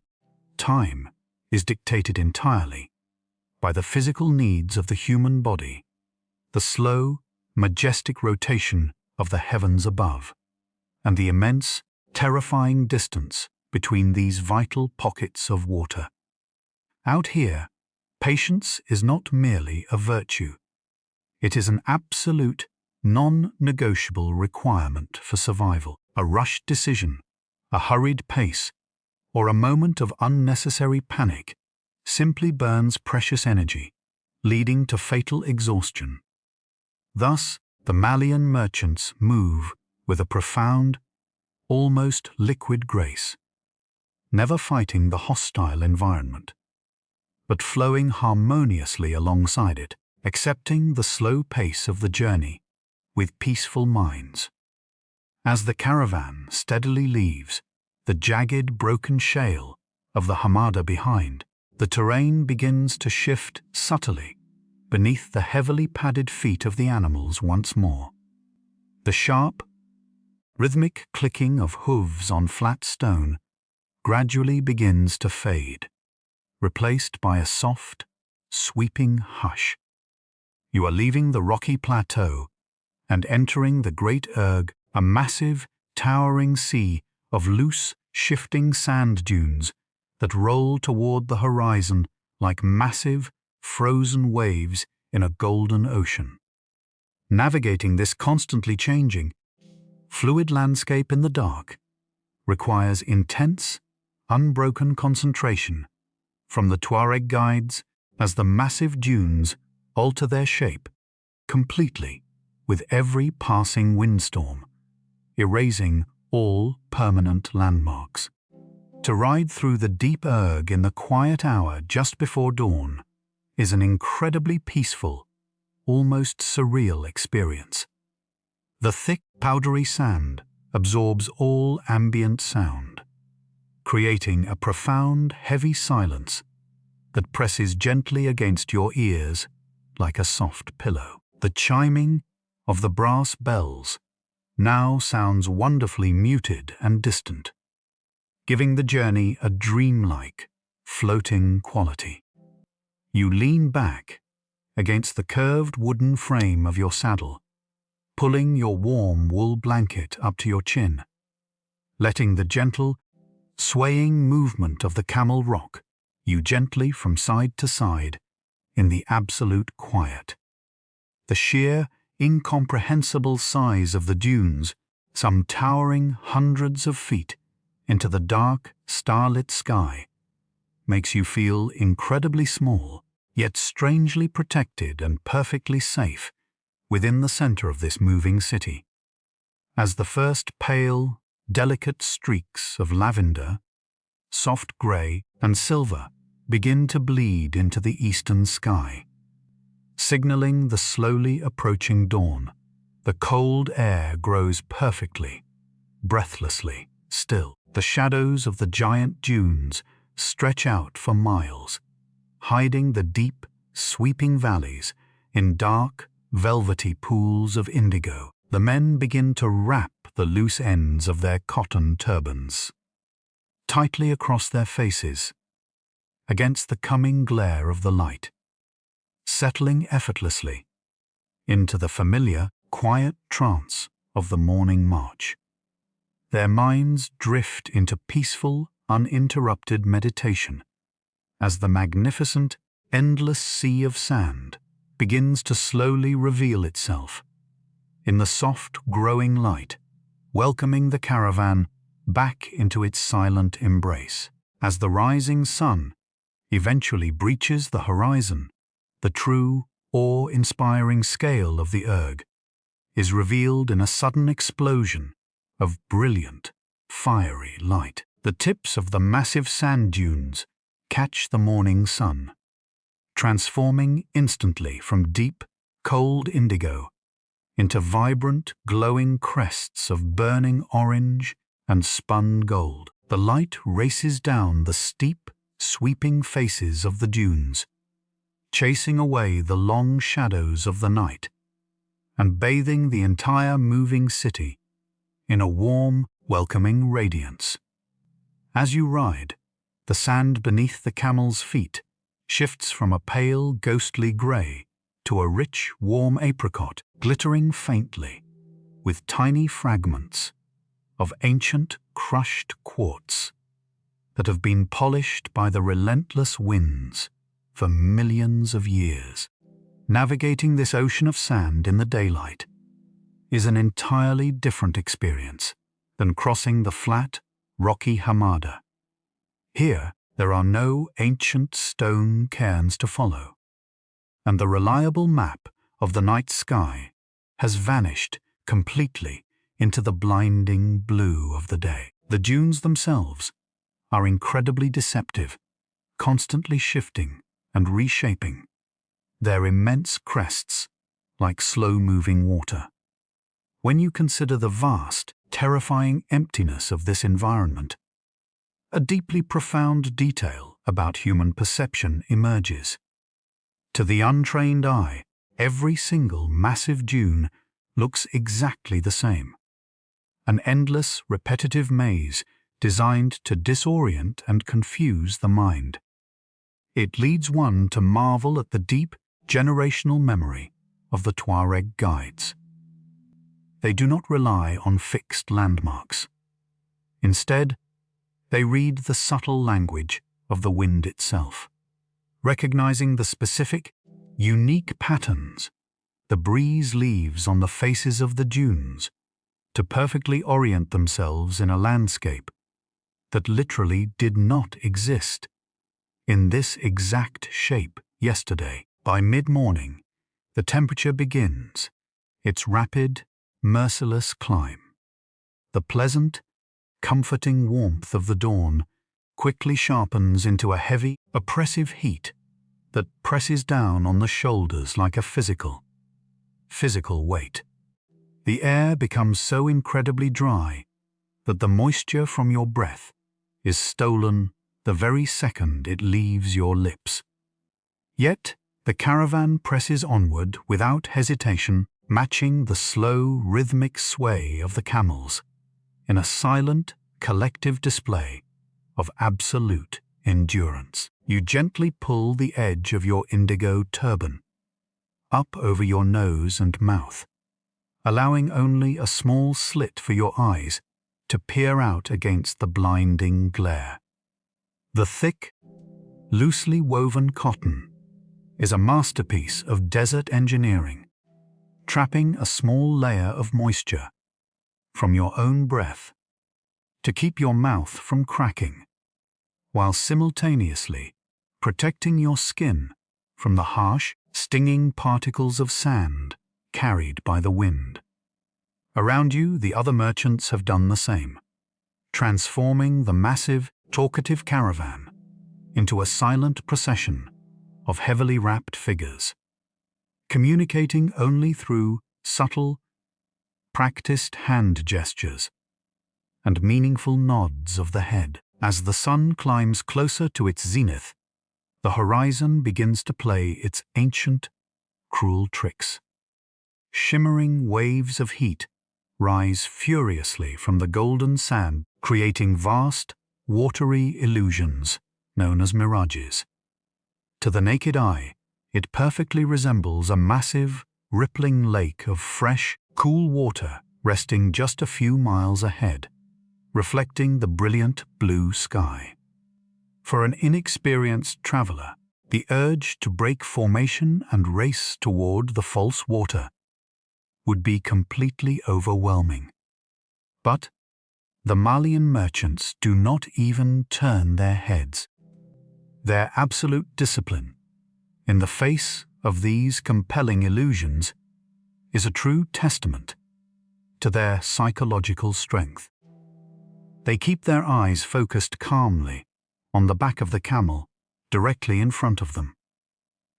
time is dictated entirely by the physical needs of the human body, the slow, majestic rotation of the heavens above, and the immense, terrifying distance between these vital pockets of water. Out here, patience is not merely a virtue. It is an absolute, non-negotiable requirement for survival. A rushed decision, a hurried pace, or a moment of unnecessary panic simply burns precious energy leading to fatal exhaustion. Thus, the Malian merchants move with a profound, almost liquid grace, never fighting the hostile environment, but flowing harmoniously alongside it, accepting the slow pace of the journey with peaceful minds. As the caravan steadily leaves the jagged, broken shale of the Hamada behind, the terrain begins to shift subtly beneath the heavily padded feet of the animals once more. The sharp, rhythmic clicking of hooves on flat stone gradually begins to fade, replaced by a soft, sweeping hush. You are leaving the rocky plateau and entering the Great Erg, a massive, towering sea of loose, shifting sand dunes that roll toward the horizon like massive, frozen waves in a golden ocean. Navigating this constantly changing, fluid landscape in the dark requires intense, unbroken concentration from the Tuareg guides as the massive dunes alter their shape completely with every passing windstorm, erasing all permanent landmarks. To ride through the deep erg in the quiet hour just before dawn is an incredibly peaceful, almost surreal experience. The thick, powdery sand absorbs all ambient sound, creating a profound, heavy silence that presses gently against your ears like a soft pillow. The chiming of the brass bells now sounds wonderfully muted and distant, giving the journey a dreamlike, floating quality. You lean back against the curved wooden frame of your saddle, pulling your warm wool blanket up to your chin, letting the gentle, swaying movement of the camel rock you gently from side to side in the absolute quiet. The sheer, incomprehensible size of the dunes, some towering hundreds of feet into the dark, starlit sky, makes you feel incredibly small, yet strangely protected and perfectly safe within the center of this moving city. As the first pale, delicate streaks of lavender, soft gray, and silver begin to bleed into the eastern sky, signaling the slowly approaching dawn, the cold air grows perfectly, breathlessly still. The shadows of the giant dunes stretch out for miles, hiding the deep, sweeping valleys in dark, velvety pools of indigo. The men begin to wrap the loose ends of their cotton turbans tightly across their faces against the coming glare of the light, settling effortlessly into the familiar, quiet trance of the morning march. Their minds drift into peaceful, uninterrupted meditation as the magnificent, endless sea of sand begins to slowly reveal itself in the soft, growing light, welcoming the caravan back into its silent embrace. As the rising sun eventually breaches the horizon, the true, awe-inspiring scale of the erg is revealed in a sudden explosion of brilliant, fiery light. The tips of the massive sand dunes catch the morning sun, transforming instantly from deep, cold indigo into vibrant, glowing crests of burning orange and spun gold. The light races down the steep, sweeping faces of the dunes, chasing away the long shadows of the night and bathing the entire moving city in a warm, welcoming radiance. As you ride, the sand beneath the camel's feet shifts from a pale, ghostly grey to a rich, warm apricot, glittering faintly with tiny fragments of ancient, crushed quartz that have been polished by the relentless winds for millions of years. Navigating this ocean of sand in the daylight is an entirely different experience than crossing the flat, rocky Hamada. Here, there are no ancient stone cairns to follow, and the reliable map of the night sky has vanished completely into the blinding blue of the day. The dunes themselves are incredibly deceptive, constantly shifting and reshaping, their immense crests like slow-moving water. When you consider the vast, terrifying emptiness of this environment, a deeply profound detail about human perception emerges. To the untrained eye, every single massive dune looks exactly the same. An endless, repetitive maze designed to disorient and confuse the mind. It leads one to marvel at the deep, generational memory of the Tuareg guides. They do not rely on fixed landmarks. Instead, they read the subtle language of the wind itself, recognizing the specific, unique patterns the breeze leaves on the faces of the dunes to perfectly orient themselves in a landscape that literally did not exist in this exact shape yesterday. By mid-morning, the temperature begins its rapid, merciless climb. The pleasant, comforting warmth of the dawn quickly sharpens into a heavy, oppressive heat that presses down on the shoulders like a physical weight. The air becomes so incredibly dry that the moisture from your breath is stolen the very second it leaves your lips. Yet, the caravan presses onward without hesitation, matching the slow, rhythmic sway of the camels in a silent, collective display of absolute endurance. You gently pull the edge of your indigo turban up over your nose and mouth, allowing only a small slit for your eyes to peer out against the blinding glare. The thick, loosely woven cotton is a masterpiece of desert engineering, trapping a small layer of moisture from your own breath to keep your mouth from cracking, while simultaneously protecting your skin from the harsh, stinging particles of sand carried by the wind. Around you, the other merchants have done the same, transforming the massive, talkative caravan into a silent procession of heavily wrapped figures, communicating only through subtle, practiced hand gestures and meaningful nods of the head. As the sun climbs closer to its zenith, the horizon begins to play its ancient, cruel tricks. Shimmering waves of heat rise furiously from the golden sand, creating vast, watery illusions known as mirages. To the naked eye, it perfectly resembles a massive, rippling lake of fresh, cool water resting just a few miles ahead, reflecting the brilliant blue sky. For an inexperienced traveler, the urge to break formation and race toward the false water would be completely overwhelming. But the Malian merchants do not even turn their heads. Their absolute discipline, in the face of these compelling illusions, is a true testament to their psychological strength. They keep their eyes focused calmly on the back of the camel directly in front of them,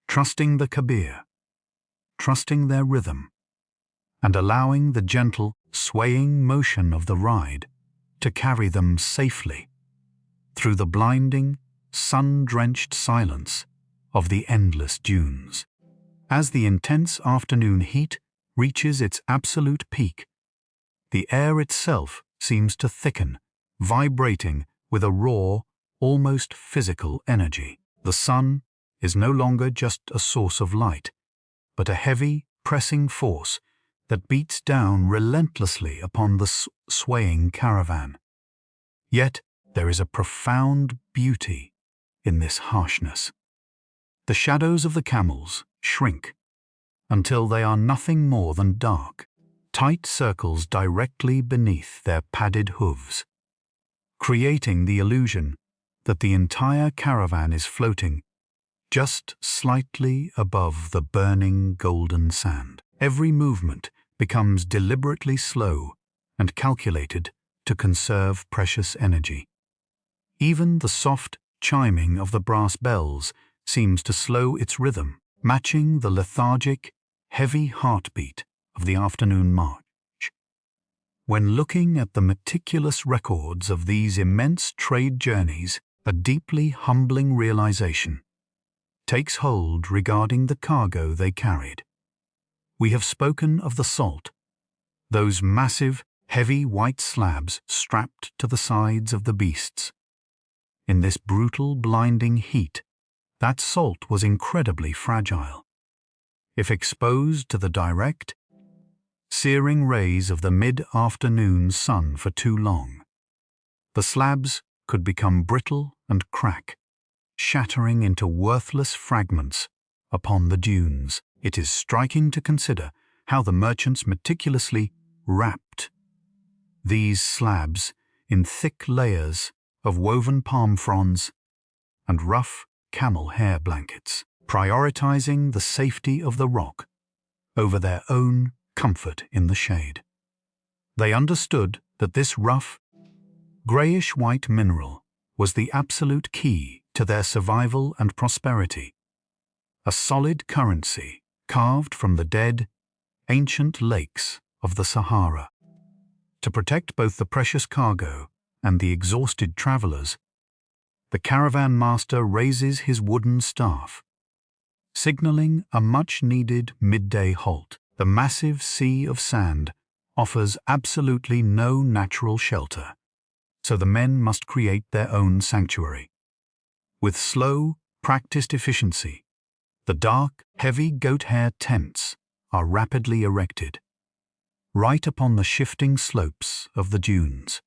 trusting the kabir, trusting their rhythm, and allowing the gentle, swaying motion of the ride to carry them safely through the blinding, sun-drenched silence of the endless dunes. As the intense afternoon heat reaches its absolute peak, the air itself seems to thicken, vibrating with a raw, almost physical energy. The sun is no longer just a source of light, but a heavy, pressing force that beats down relentlessly upon the swaying caravan. Yet there is a profound beauty in this harshness. The shadows of the camels shrink until they are nothing more than dark, tight circles directly beneath their padded hooves, creating the illusion that the entire caravan is floating just slightly above the burning golden sand. Every movement becomes deliberately slow and calculated to conserve precious energy. Even the soft chiming of the brass bells seems to slow its rhythm, matching the lethargic, heavy heartbeat of the afternoon march. When looking at the meticulous records of these immense trade journeys, a deeply humbling realization takes hold regarding the cargo they carried. We have spoken of the salt, those massive, heavy white slabs strapped to the sides of the beasts. In this brutal, blinding heat, that salt was incredibly fragile. If exposed to the direct, searing rays of the mid-afternoon sun for too long, the slabs could become brittle and crack, shattering into worthless fragments upon the dunes. It is striking to consider how the merchants meticulously wrapped these slabs in thick layers of woven palm fronds and rough camel hair blankets, prioritizing the safety of the rock over their own comfort in the shade. They understood that this rough, grayish-white mineral was the absolute key to their survival and prosperity, a solid currency carved from the dead, ancient lakes of the Sahara. To protect both the precious cargo and the exhausted travelers, the caravan master raises his wooden staff, signaling a much-needed midday halt. The massive sea of sand offers absolutely no natural shelter, so the men must create their own sanctuary. With slow, practiced efficiency, the dark, heavy goat hair tents are rapidly erected, right upon the shifting slopes of the dunes.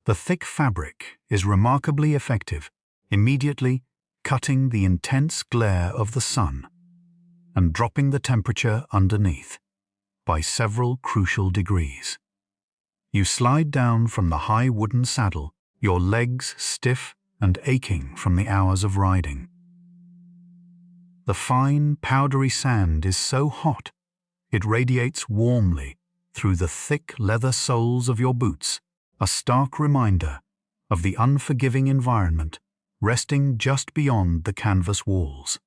The thick fabric is remarkably effective, immediately cutting the intense glare of the sun and dropping the temperature underneath by several crucial degrees. You slide down from the high wooden saddle, your legs stiff and aching from the hours of riding. The fine, powdery sand is so hot, it radiates warmly through the thick leather soles of your boots, a stark reminder of the unforgiving environment resting just beyond the canvas walls.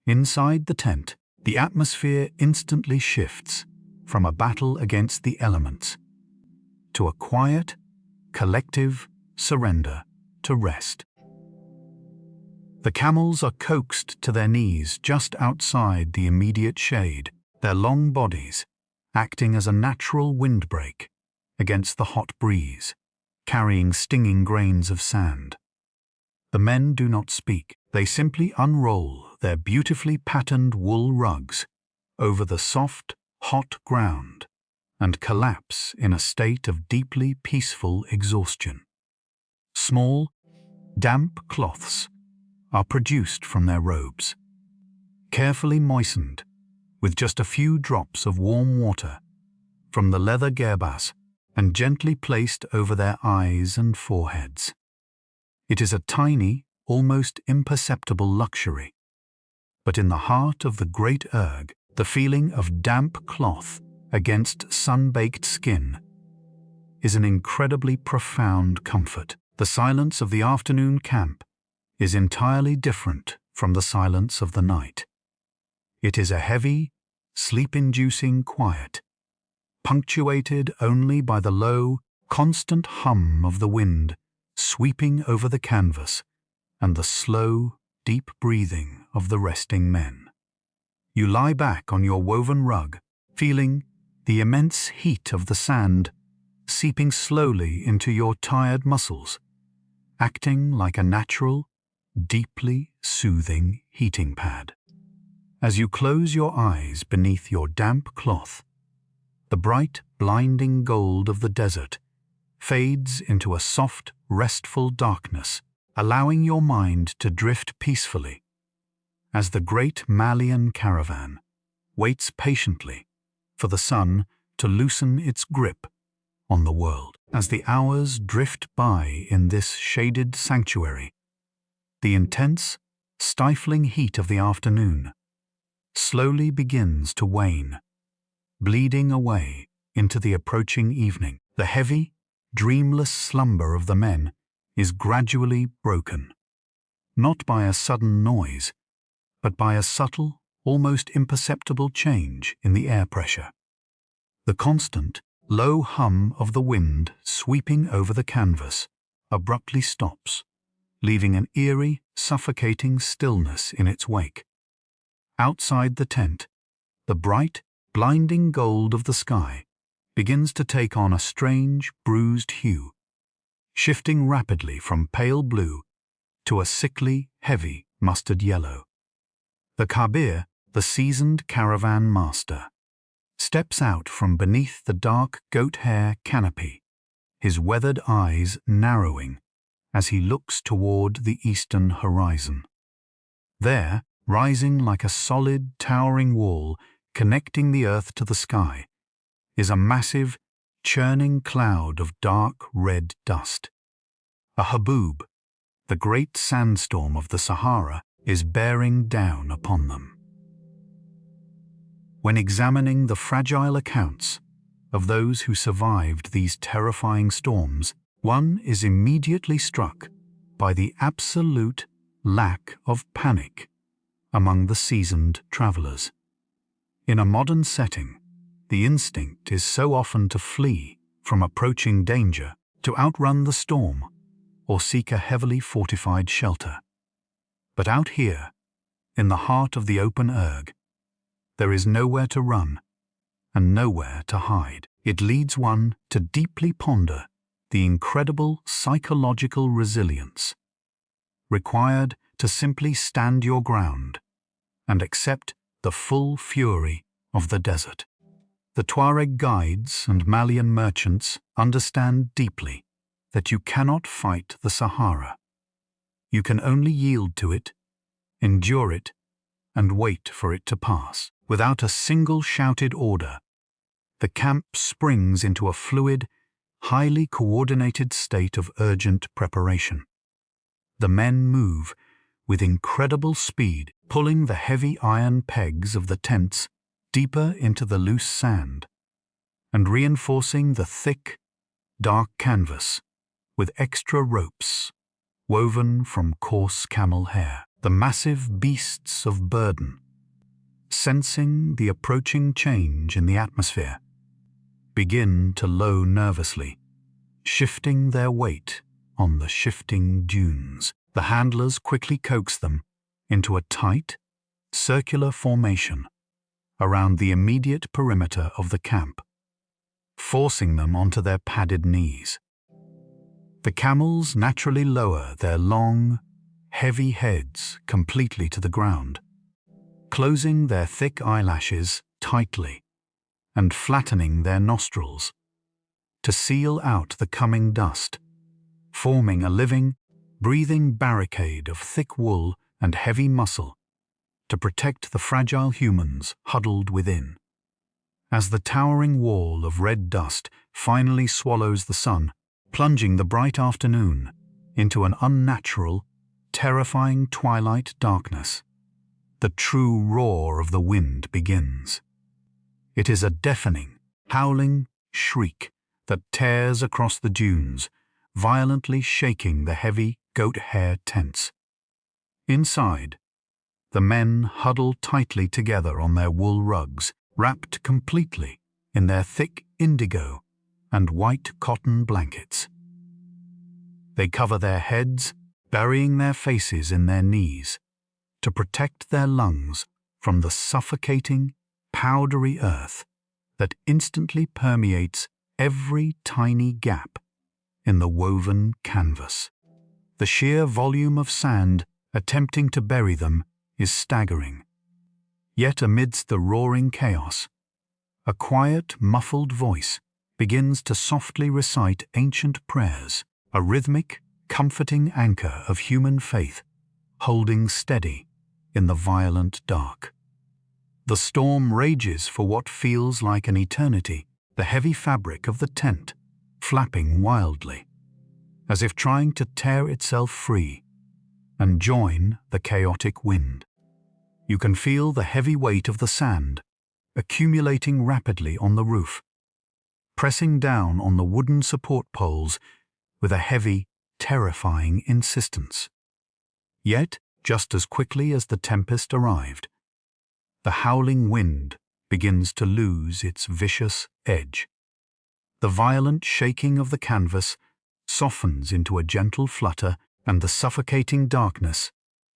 Inside the tent, the atmosphere instantly shifts from a battle against the elements to a quiet, collective surrender to rest. The camels are coaxed to their knees just outside the immediate shade, their long bodies acting as a natural windbreak against the hot breeze, carrying stinging grains of sand. The men do not speak. They simply unroll their beautifully patterned wool rugs over the soft, hot ground and collapse in a state of deeply peaceful exhaustion. Small, damp cloths are produced from their robes, carefully moistened with just a few drops of warm water from the leather gerbas and gently placed over their eyes and foreheads. It is a tiny, almost imperceptible luxury, but in the heart of the Great Erg, the feeling of damp cloth against sun-baked skin is an incredibly profound comfort. The silence of the afternoon camp is entirely different from the silence of the night. It is a heavy, sleep-inducing quiet, punctuated only by the low, constant hum of the wind sweeping over the canvas and the slow, deep breathing of the resting men. You lie back on your woven rug, feeling the immense heat of the sand seeping slowly into your tired muscles, acting like a natural, deeply soothing heating pad. As you close your eyes beneath your damp cloth, the bright, blinding gold of the desert fades into a soft, restful darkness, allowing your mind to drift peacefully as the great Malian caravan waits patiently for the sun to loosen its grip on the world. As the hours drift by in this shaded sanctuary, the intense, stifling heat of the afternoon slowly begins to wane, bleeding away into the approaching evening. The heavy, dreamless slumber of the men is gradually broken, not by a sudden noise, but by a subtle, almost imperceptible change in the air pressure. The constant, low hum of the wind sweeping over the canvas abruptly stops, leaving an eerie, suffocating stillness in its wake. Outside the tent, the bright, blinding gold of the sky begins to take on a strange, bruised hue, shifting rapidly from pale blue to a sickly, heavy mustard yellow. The Kabir, the seasoned caravan master, steps out from beneath the dark goat hair canopy, his weathered eyes narrowing as he looks toward the eastern horizon. There, rising like a solid, towering wall connecting the earth to the sky, is a massive, churning cloud of dark red dust. A haboob, the great sandstorm of the Sahara, is bearing down upon them. When examining the fragile accounts of those who survived these terrifying storms, one is immediately struck by the absolute lack of panic among the seasoned travelers. In a modern setting, the instinct is so often to flee from approaching danger, to outrun the storm, or seek a heavily fortified shelter. But out here, in the heart of the open erg, there is nowhere to run and nowhere to hide. It leads one to deeply ponder the incredible psychological resilience required to simply stand your ground and accept the full fury of the desert. The Tuareg guides and Malian merchants understand deeply that you cannot fight the Sahara. You can only yield to it, endure it, and wait for it to pass. Without a single shouted order, the camp springs into a fluid, highly coordinated state of urgent preparation. The men move with incredible speed, pulling the heavy iron pegs of the tents deeper into the loose sand and reinforcing the thick, dark canvas with extra ropes woven from coarse camel hair. The massive beasts of burden, sensing the approaching change in the atmosphere, begin to low nervously, shifting their weight on the shifting dunes. The handlers quickly coax them into a tight, circular formation around the immediate perimeter of the camp, forcing them onto their padded knees. The camels naturally lower their long, heavy heads completely to the ground, closing their thick eyelashes tightly and flattening their nostrils to seal out the coming dust, forming a living, breathing barricade of thick wool and heavy muscle to protect the fragile humans huddled within. As the towering wall of red dust finally swallows the sun, plunging the bright afternoon into an unnatural, terrifying twilight darkness, the true roar of the wind begins. It is a deafening, howling shriek that tears across the dunes, violently shaking the heavy goat hair tents. Inside, the men huddle tightly together on their wool rugs, wrapped completely in their thick indigo and white cotton blankets. They cover their heads, burying their faces in their knees, to protect their lungs from the suffocating, powdery earth that instantly permeates every tiny gap in the woven canvas. The sheer volume of sand attempting to bury them is staggering. Yet amidst the roaring chaos, a quiet, muffled voice begins to softly recite ancient prayers, a rhythmic, comforting anchor of human faith, holding steady in the violent dark. The storm rages for what feels like an eternity, the heavy fabric of the tent flapping wildly, as if trying to tear itself free, and join the chaotic wind. You can feel the heavy weight of the sand accumulating rapidly on the roof, pressing down on the wooden support poles with a heavy, terrifying insistence. Yet, just as quickly as the tempest arrived, the howling wind begins to lose its vicious edge. The violent shaking of the canvas softens into a gentle flutter, and the suffocating darkness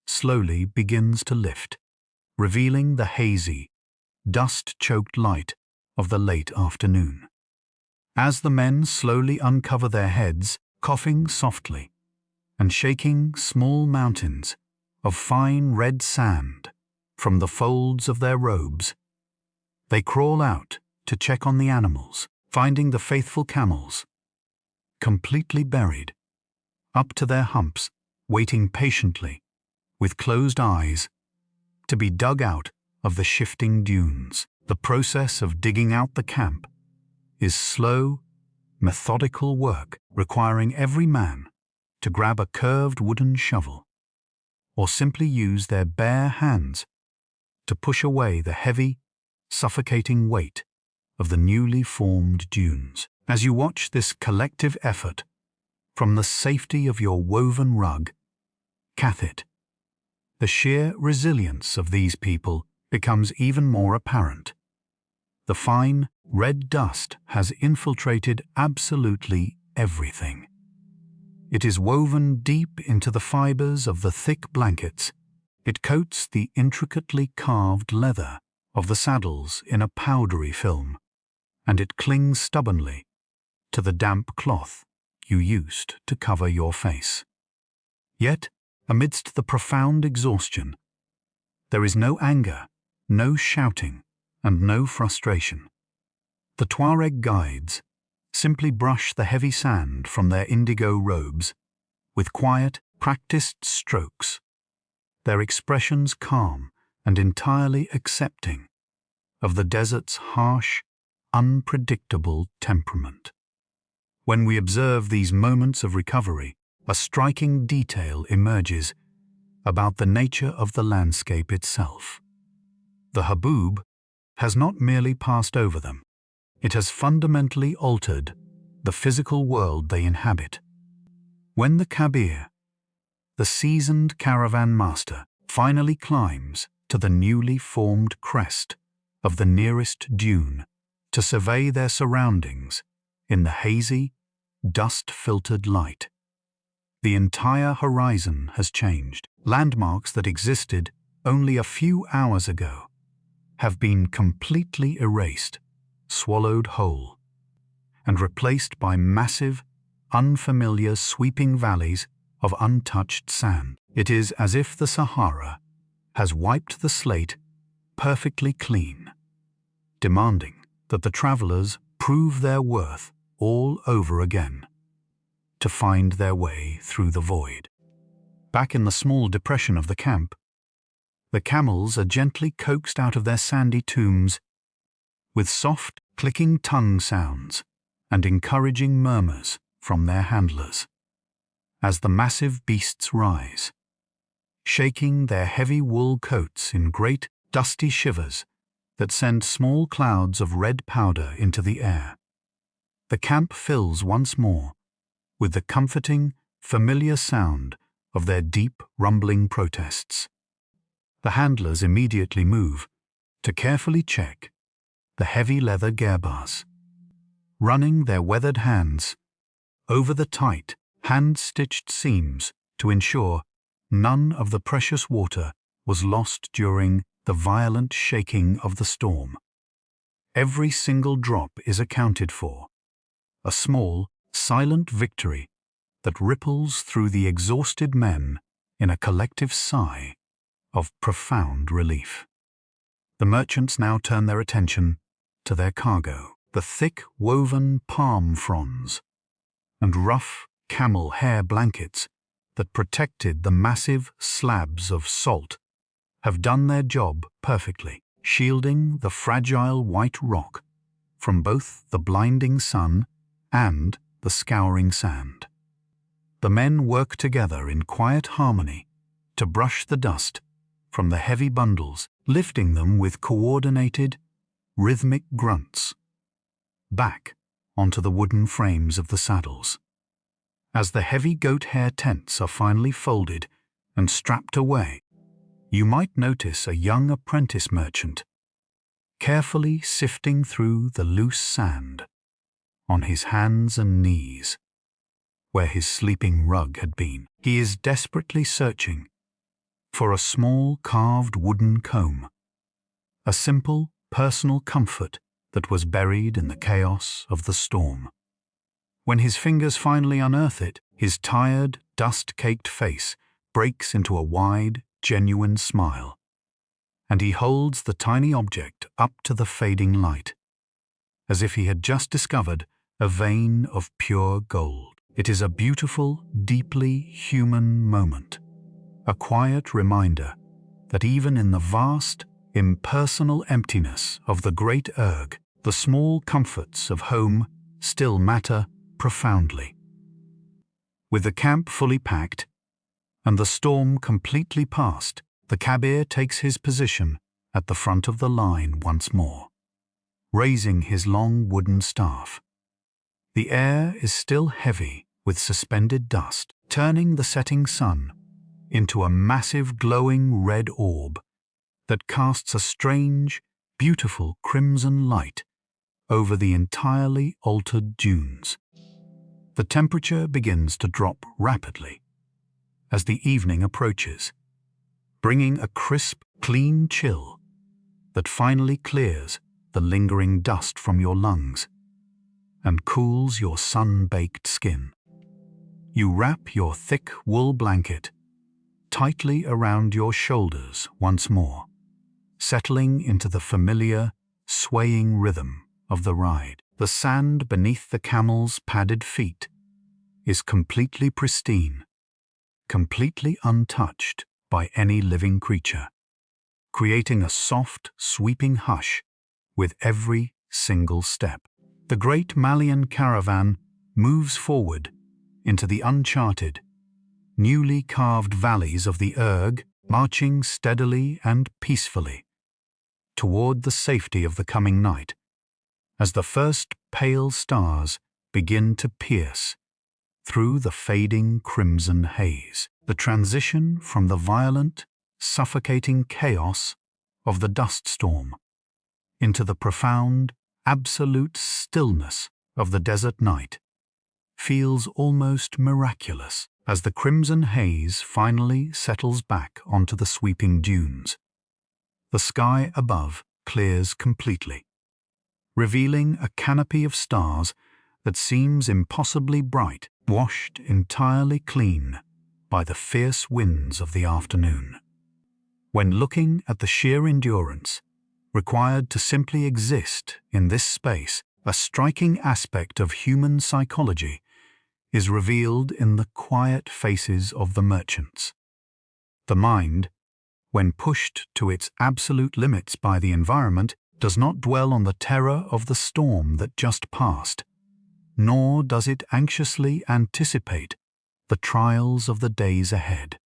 slowly begins to lift, revealing the hazy, dust-choked light of the late afternoon. As the men slowly uncover their heads, coughing softly, and shaking small mountains of fine red sand from the folds of their robes, they crawl out to check on the animals, finding the faithful camels, completely buried, up to their humps, waiting patiently, with closed eyes, to be dug out of the shifting dunes. The process of digging out the camp is slow, methodical work requiring every man to grab a curved wooden shovel, or simply use their bare hands to push away the heavy, suffocating weight of the newly formed dunes. As you watch this collective effort from the safety of your woven rug, Kathit, the sheer resilience of these people becomes even more apparent. The fine, red dust has infiltrated absolutely everything. It is woven deep into the fibers of the thick blankets. It coats the intricately carved leather of the saddles in a powdery film, and it clings stubbornly to the damp cloth you used to cover your face. Yet, amidst the profound exhaustion, there is no anger, no shouting, and no frustration. The Tuareg guides simply brush the heavy sand from their indigo robes with quiet, practiced strokes, their expressions calm and entirely accepting of the desert's harsh, unpredictable temperament. When we observe these moments of recovery, a striking detail emerges about the nature of the landscape itself. The haboob has not merely passed over them, it has fundamentally altered the physical world they inhabit. When the Kabir, the seasoned caravan master, finally climbs to the newly formed crest of the nearest dune to survey their surroundings in the hazy, dust-filtered light, the entire horizon has changed. Landmarks that existed only a few hours ago have been completely erased, swallowed whole, and replaced by massive, unfamiliar sweeping valleys of untouched sand. It is as if the Sahara has wiped the slate perfectly clean, demanding that the travelers prove their worth all over again to find their way through the void. Back in the small depression of the camp, the camels are gently coaxed out of their sandy tombs with soft, clicking tongue sounds and encouraging murmurs from their handlers as the massive beasts rise, shaking their heavy wool coats in great, dusty shivers that send small clouds of red powder into the air. The camp fills once more with the comforting, familiar sound of their deep, rumbling protests. The handlers immediately move to carefully check the heavy leather gerbars, running their weathered hands over the tight, hand-stitched seams to ensure none of the precious water was lost during the violent shaking of the storm. Every single drop is accounted for, a small, silent victory that ripples through the exhausted men in a collective sigh of profound relief. The merchants now turn their attention to their cargo. The thick woven palm fronds and rough camel hair blankets that protected the massive slabs of salt have done their job perfectly, shielding the fragile white rock from both the blinding sun and the scouring sand. The men work together in quiet harmony to brush the dust from the heavy bundles, lifting them with coordinated, rhythmic grunts back onto the wooden frames of the saddles. As the heavy goat hair tents are finally folded and strapped away, you might notice a young apprentice merchant carefully sifting through the loose sand on his hands and knees where his sleeping rug had been. He is desperately searching for a small carved wooden comb, a simple personal comfort that was buried in the chaos of the storm. When his fingers finally unearth it, his tired, dust-caked face breaks into a wide, genuine smile, and he holds the tiny object up to the fading light, as if he had just discovered a vein of pure gold. It is a beautiful, deeply human moment, a quiet reminder that even in the vast, impersonal emptiness of the Great Erg, the small comforts of home still matter profoundly. With the camp fully packed and the storm completely past, the Kabir takes his position at the front of the line once more, raising his long wooden staff. The air is still heavy with suspended dust, turning the setting sun into a massive glowing red orb that casts a strange, beautiful crimson light over the entirely altered dunes. The temperature begins to drop rapidly as the evening approaches, bringing a crisp, clean chill that finally clears the lingering dust from your lungs and cools your sun-baked skin. You wrap your thick wool blanket tightly around your shoulders once more, settling into the familiar, swaying rhythm of the ride. The sand beneath the camel's padded feet is completely pristine, completely untouched by any living creature, creating a soft, sweeping hush with every single step. The great Malian caravan moves forward into the uncharted, newly carved valleys of the Erg, marching steadily and peacefully toward the safety of the coming night, as the first pale stars begin to pierce through the fading crimson haze. The transition from the violent, suffocating chaos of the dust storm into the profound, absolute stillness of the desert night feels almost miraculous as the crimson haze finally settles back onto the sweeping dunes. The sky above clears completely, revealing a canopy of stars that seems impossibly bright, washed entirely clean by the fierce winds of the afternoon. When looking at the sheer endurance required to simply exist in this space, a striking aspect of human psychology is revealed in the quiet faces of the merchants. The mind, when pushed to its absolute limits by the environment, does not dwell on the terror of the storm that just passed, nor does it anxiously anticipate the trials of the days ahead.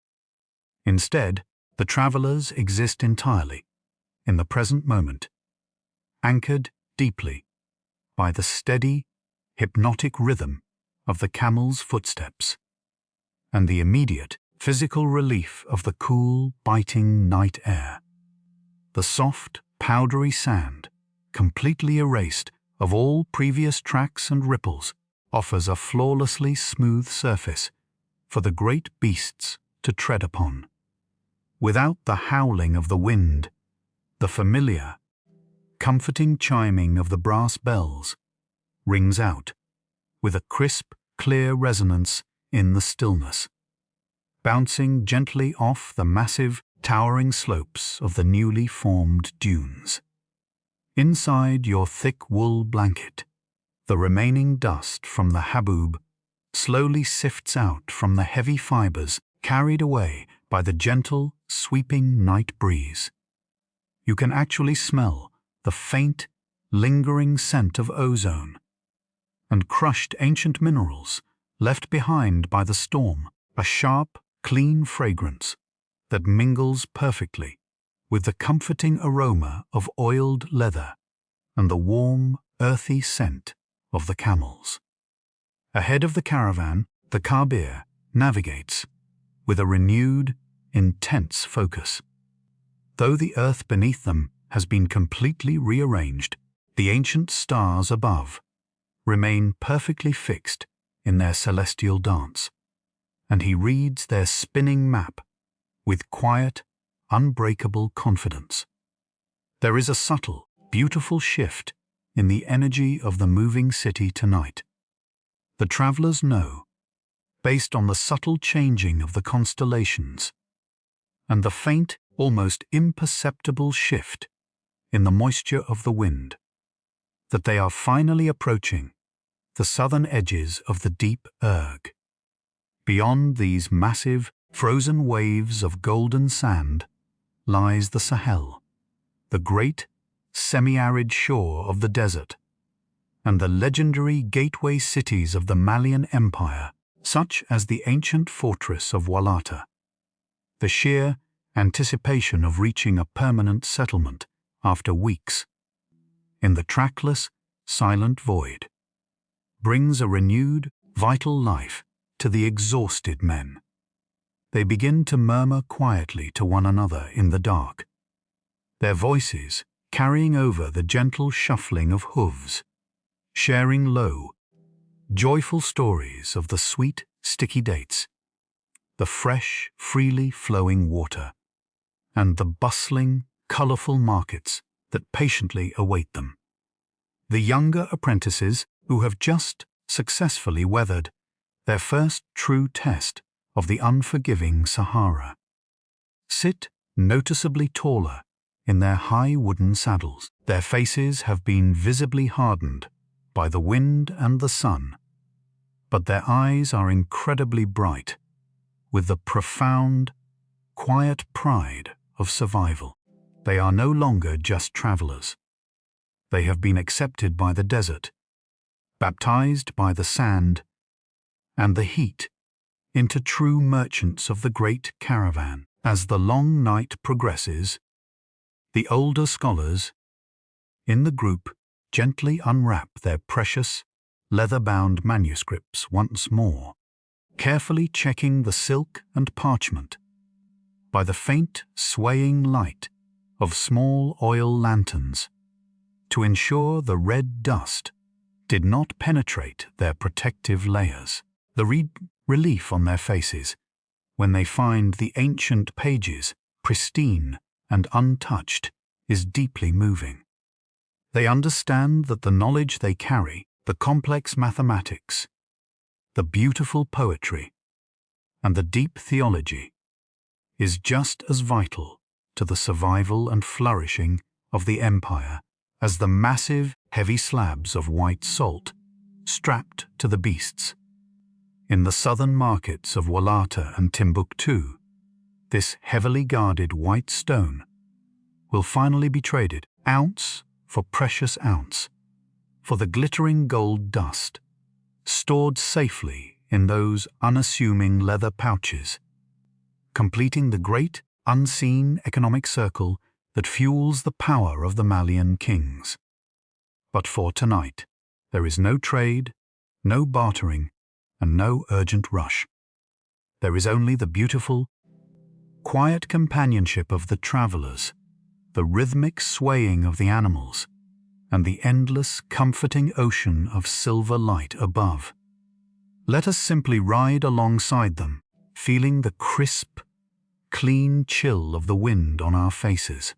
Instead, the travelers exist entirely in the present moment, anchored deeply by the steady, hypnotic rhythm of the camel's footsteps and the immediate physical relief of the cool, biting night air. The soft, powdery sand, completely erased of all previous tracks and ripples, offers a flawlessly smooth surface for the great beasts to tread upon. Without the howling of the wind, the familiar, comforting chiming of the brass bells rings out with a crisp, clear resonance in the stillness, bouncing gently off the massive, towering slopes of the newly formed dunes. Inside your thick wool blanket, the remaining dust from the haboob slowly sifts out from the heavy fibers carried away by the gentle, sweeping night breeze. You can actually smell the faint, lingering scent of ozone and crushed ancient minerals left behind by the storm, a sharp, clean fragrance that mingles perfectly with the comforting aroma of oiled leather and the warm, earthy scent of the camels. Ahead of the caravan, the khabir navigates with a renewed, intense focus. Though the earth beneath them has been completely rearranged, the ancient stars above remain perfectly fixed in their celestial dance, and he reads their spinning map with quiet, unbreakable confidence. There is a subtle, beautiful shift in the energy of the moving city tonight. The travelers know, based on the subtle changing of the constellations and the faint, almost imperceptible shift in the moisture of the wind, that they are finally approaching the southern edges of the Deep Erg. Beyond these massive, frozen waves of golden sand lies the Sahel, the great, semi-arid shore of the desert, and the legendary gateway cities of the Malian Empire, such as the ancient fortress of Walata. The sheer anticipation of reaching a permanent settlement after weeks in the trackless, silent void brings a renewed, vital life to the exhausted men. They begin to murmur quietly to one another in the dark, their voices carrying over the gentle shuffling of hooves, sharing low, joyful stories of the sweet, sticky dates, the fresh, freely flowing water, and the bustling, colorful markets that patiently await them. The younger apprentices who have just successfully weathered their first true test of the unforgiving Sahara sit noticeably taller in their high wooden saddles. Their faces have been visibly hardened by the wind and the sun, but their eyes are incredibly bright with the profound, quiet pride of survival. They are no longer just travelers. They have been accepted by the desert, baptized by the sand and the heat into true merchants of the Great Caravan. As the long night progresses, the older scholars in the group gently unwrap their precious, leather-bound manuscripts once more, carefully checking the silk and parchment by the faint, swaying light of small oil lanterns to ensure the red dust did not penetrate their protective layers. The relief on their faces when they find the ancient pages pristine and untouched is deeply moving. They understand that the knowledge they carry, the complex mathematics, the beautiful poetry, and the deep theology is just as vital to the survival and flourishing of the empire as the massive, heavy slabs of white salt strapped to the beasts. In the southern markets of Walata and Timbuktu, this heavily guarded white stone will finally be traded ounce for precious ounce for the glittering gold dust stored safely in those unassuming leather pouches, completing the great, unseen economic circle that fuels the power of the Malian kings. But for tonight, there is no trade, no bartering, and no urgent rush. There is only the beautiful, quiet companionship of the travelers, the rhythmic swaying of the animals, and the endless, comforting ocean of silver light above. Let us simply ride alongside them, feeling the crisp, clean chill of the wind on our faces,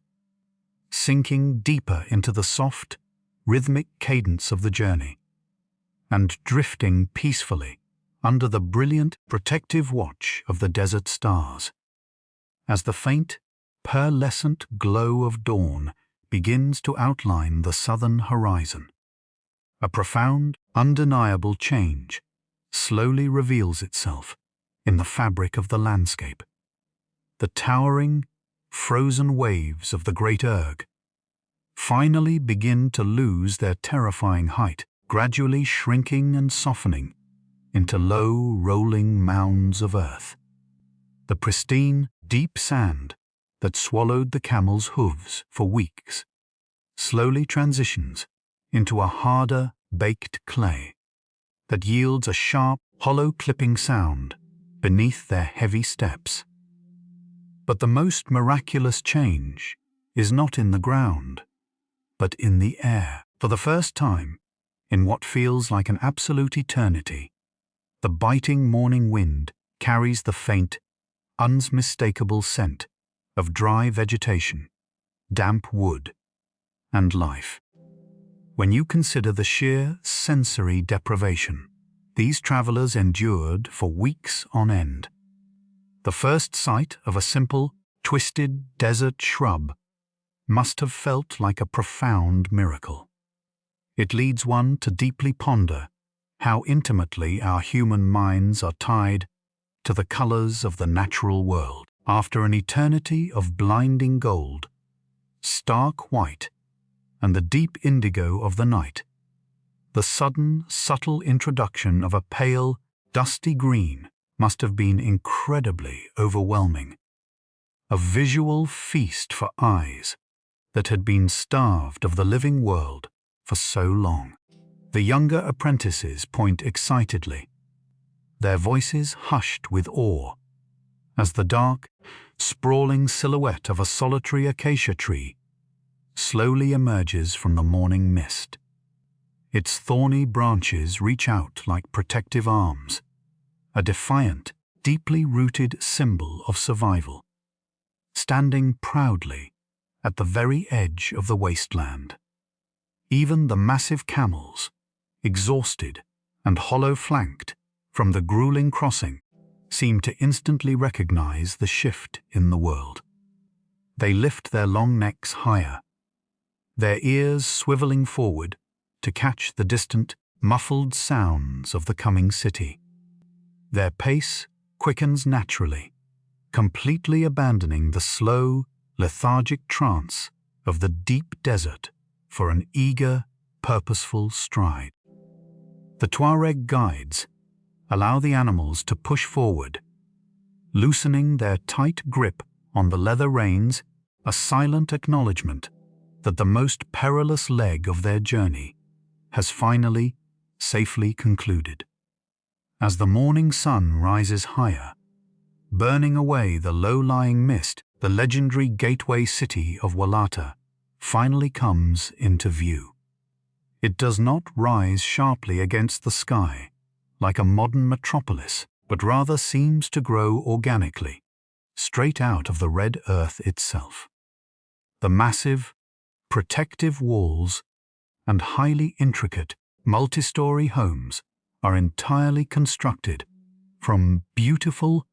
sinking deeper into the soft, rhythmic cadence of the journey, and drifting peacefully under the brilliant, protective watch of the desert stars, as the faint, pearlescent glow of dawn begins to outline the southern horizon. A profound, undeniable change slowly reveals itself in the fabric of the landscape. The towering, frozen waves of the Great Erg finally begin to lose their terrifying height, gradually shrinking and softening into low, rolling mounds of earth. The pristine, deep sand that swallowed the camel's hooves for weeks slowly transitions into a harder, baked clay that yields a sharp, hollow clipping sound beneath their heavy steps. But the most miraculous change is not in the ground, but in the air. For the first time, in what feels like an absolute eternity, the biting morning wind carries the faint, unmistakable scent of dry vegetation, damp wood, and life. When you consider the sheer sensory deprivation these travelers endured for weeks on end, the first sight of a simple, twisted desert shrub must have felt like a profound miracle. It leads one to deeply ponder how intimately our human minds are tied to the colors of the natural world. After an eternity of blinding gold, stark white, and the deep indigo of the night, the sudden, subtle introduction of a pale, dusty green must have been incredibly overwhelming. A visual feast for eyes that had been starved of the living world for so long. The younger apprentices point excitedly, their voices hushed with awe, as the dark, sprawling silhouette of a solitary acacia tree slowly emerges from the morning mist. Its thorny branches reach out like protective arms, a defiant, deeply rooted symbol of survival, standing proudly at the very edge of the wasteland. Even the massive camels, exhausted and hollow-flanked from the grueling crossing, seem to instantly recognize the shift in the world. They lift their long necks higher, their ears swiveling forward to catch the distant, muffled sounds of the coming city. Their pace quickens naturally, completely abandoning the slow, lethargic trance of the deep desert for an eager, purposeful stride. The Tuareg guides allow the animals to push forward, loosening their tight grip on the leather reins, a silent acknowledgement that the most perilous leg of their journey has finally, safely concluded. As the morning sun rises higher, burning away the low-lying mist, the legendary gateway city of Walata finally comes into view. It does not rise sharply against the sky like a modern metropolis, but rather seems to grow organically, straight out of the red earth itself. The massive, protective walls and highly intricate, multi-story homes are entirely constructed from beautiful,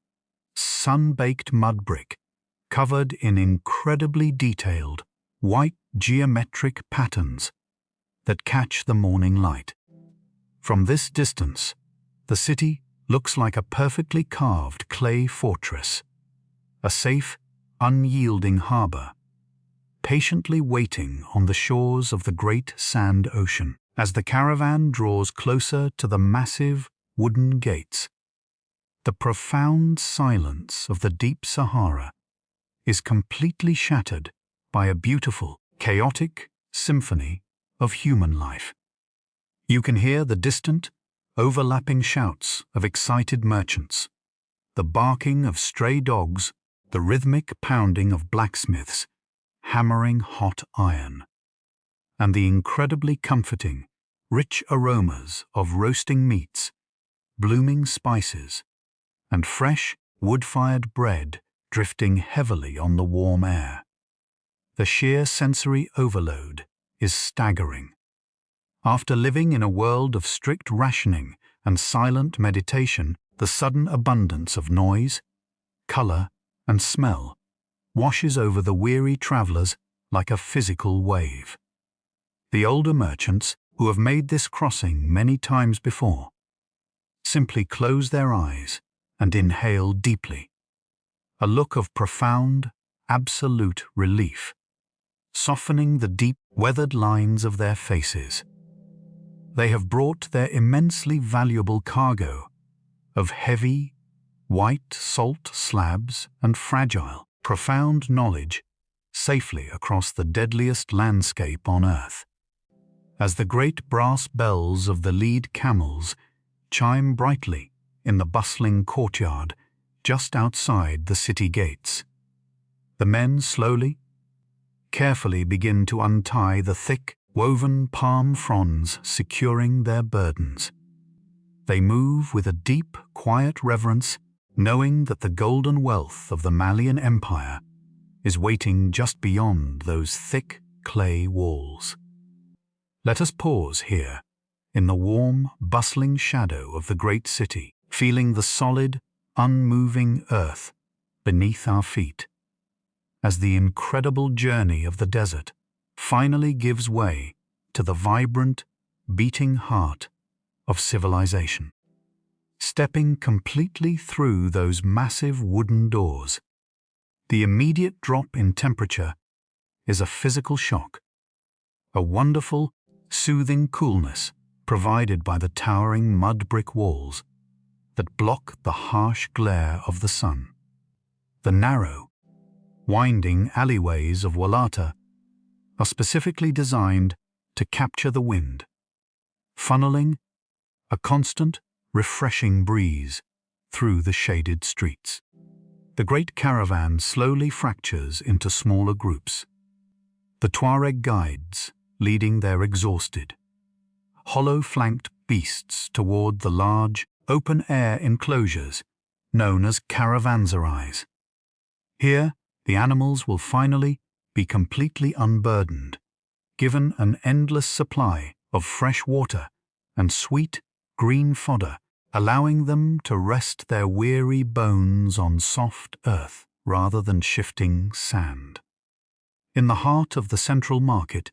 sun-baked mud brick covered in incredibly detailed, white geometric patterns that catch the morning light. From this distance, the city looks like a perfectly carved clay fortress, a safe, unyielding harbor, patiently waiting on the shores of the great sand ocean. As the caravan draws closer to the massive wooden gates, the profound silence of the deep Sahara is completely shattered by a beautiful, chaotic symphony of human life. You can hear the distant, overlapping shouts of excited merchants, the barking of stray dogs, the rhythmic pounding of blacksmiths hammering hot iron, and the incredibly comforting, rich aromas of roasting meats, blooming spices, and fresh, wood-fired bread drifting heavily on the warm air. The sheer sensory overload is staggering. After living in a world of strict rationing and silent meditation, the sudden abundance of noise, color, and smell washes over the weary travelers like a physical wave. The older merchants, who have made this crossing many times before, simply close their eyes and inhale deeply, a look of profound, absolute relief, softening the deep, weathered lines of their faces. They have brought their immensely valuable cargo of heavy, white salt slabs and fragile, profound knowledge safely across the deadliest landscape on earth. As the great brass bells of the lead camels chime brightly in the bustling courtyard just outside the city gates, the men slowly, carefully begin to untie the thick, woven palm fronds securing their burdens. They move with a deep, quiet reverence, knowing that the golden wealth of the Malian Empire is waiting just beyond those thick clay walls. Let us pause here, in the warm, bustling shadow of the great city, feeling the solid, unmoving earth beneath our feet, as the incredible journey of the desert finally gives way to the vibrant, beating heart of civilization. Stepping completely through those massive wooden doors, the immediate drop in temperature is a physical shock, a wonderful, soothing coolness provided by the towering mud brick walls that block the harsh glare of the sun. The narrow, winding alleyways of Walata are specifically designed to capture the wind, funneling a constant, refreshing breeze through the shaded streets. The great caravan slowly fractures into smaller groups, the Tuareg guides leading their exhausted, hollow-flanked beasts toward the large, open-air enclosures known as caravanserais. Here, the animals will finally be completely unburdened, given an endless supply of fresh water and sweet, green fodder, allowing them to rest their weary bones on soft earth rather than shifting sand. In the heart of the central market,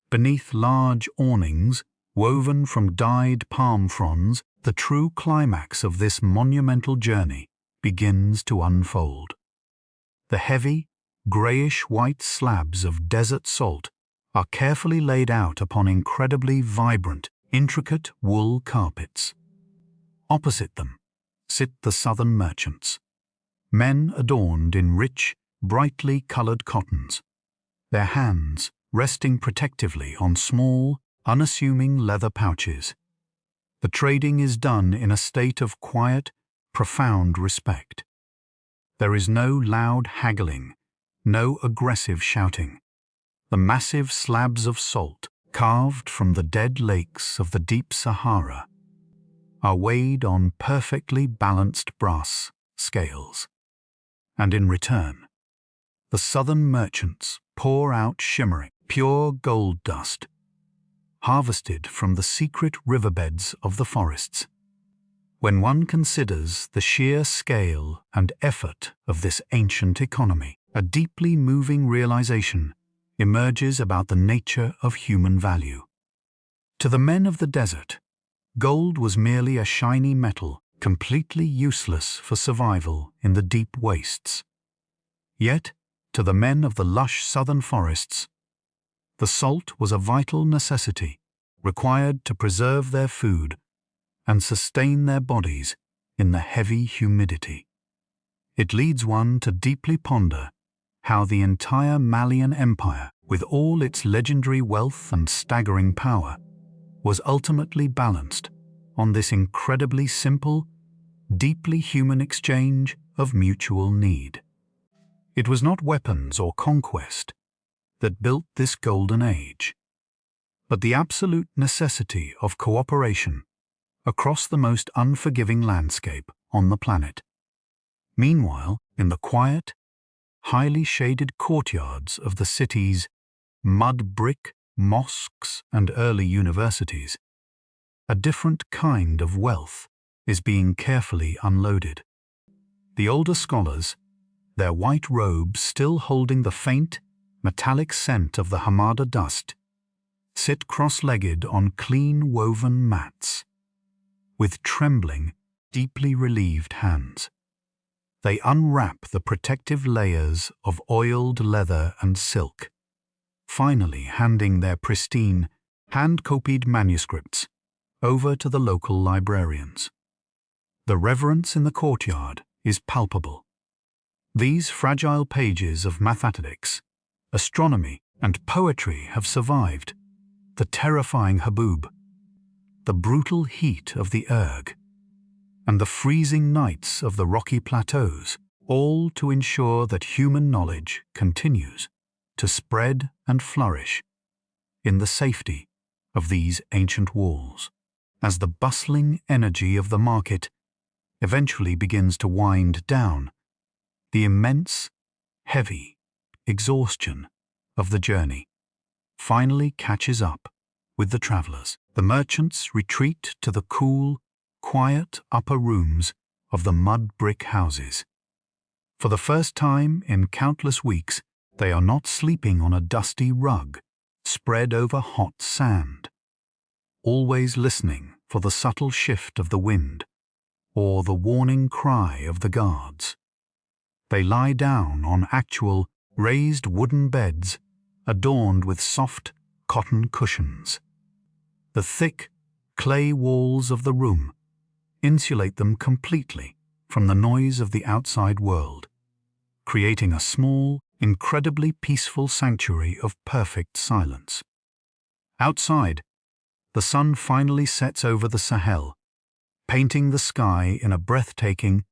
beneath large awnings woven from dyed palm fronds, the true climax of this monumental journey begins to unfold. The heavy, greyish-white slabs of desert salt are carefully laid out upon incredibly vibrant, intricate wool carpets. Opposite them sit the southern merchants, men adorned in rich, brightly coloured cottons, their hands resting protectively on small, unassuming leather pouches. The trading is done in a state of quiet, profound respect. There is no loud haggling, no aggressive shouting. The massive slabs of salt, carved from the dead lakes of the deep Sahara, are weighed on perfectly balanced brass scales. And in return, the southern merchants pour out shimmering, pure gold dust, harvested from the secret riverbeds of the forests. When one considers the sheer scale and effort of this ancient economy, a deeply moving realization emerges about the nature of human value. To the men of the desert, gold was merely a shiny metal, completely useless for survival in the deep wastes. Yet, to the men of the lush southern forests, the salt was a vital necessity, required to preserve their food and sustain their bodies in the heavy humidity. It leads one to deeply ponder how the entire Malian Empire, with all its legendary wealth and staggering power, was ultimately balanced on this incredibly simple, deeply human exchange of mutual need. It was not weapons or conquest that built this golden age, but the absolute necessity of cooperation across the most unforgiving landscape on the planet. Meanwhile, in the quiet, highly shaded courtyards of the city's mud brick mosques and early universities, a different kind of wealth is being carefully unloaded. The older scholars, their white robes still holding the faint, metallic scent of the hamada dust, sit cross-legged on clean woven mats, with trembling, deeply relieved hands. They unwrap the protective layers of oiled leather and silk, finally handing their pristine, hand-copied manuscripts over to the local librarians. The reverence in the courtyard is palpable. These fragile pages of mathematics, astronomy, and poetry have survived the terrifying Haboob, the brutal heat of the Erg, and the freezing nights of the rocky plateaus, all to ensure that human knowledge continues to spread and flourish in the safety of these ancient walls. As the bustling energy of the market eventually begins to wind down, the immense, heavy exhaustion of the journey finally catches up with the travelers. The merchants retreat to the cool, quiet upper rooms of the mud brick houses. For the first time in countless weeks, they are not sleeping on a dusty rug spread over hot sand, always listening for the subtle shift of the wind or the warning cry of the guards. They lie down on actual raised wooden beds adorned with soft cotton cushions. The thick clay walls of the room insulate them completely from the noise of the outside world, creating a small, incredibly peaceful sanctuary of perfect silence. Outside, the sun finally sets over the Sahel, painting the sky in a breathtaking,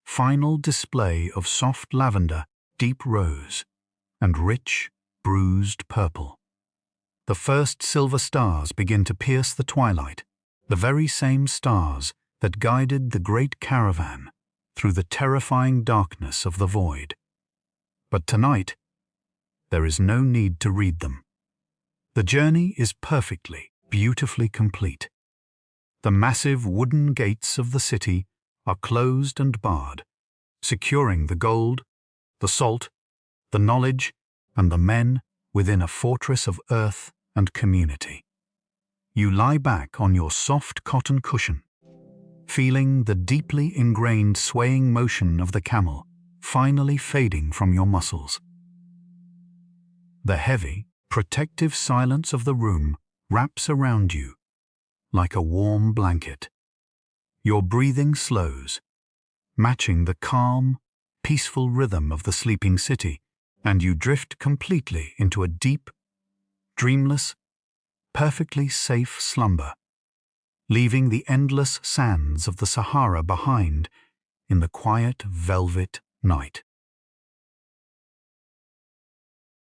final display of soft lavender, deep rose, and rich, bruised purple. The first silver stars begin to pierce the twilight, the very same stars that guided the great caravan through the terrifying darkness of the void. But tonight, there is no need to read them. The journey is perfectly, beautifully complete. The massive wooden gates of the city are closed and barred, securing the gold, the salt, the knowledge, and the men within a fortress of earth and community. You lie back on your soft cotton cushion, feeling the deeply ingrained swaying motion of the camel finally fading from your muscles. The heavy, protective silence of the room wraps around you like a warm blanket. Your breathing slows, matching the calm, peaceful rhythm of the sleeping city, and you drift completely into a deep, dreamless, perfectly safe slumber, leaving the endless sands of the Sahara behind in the quiet velvet night.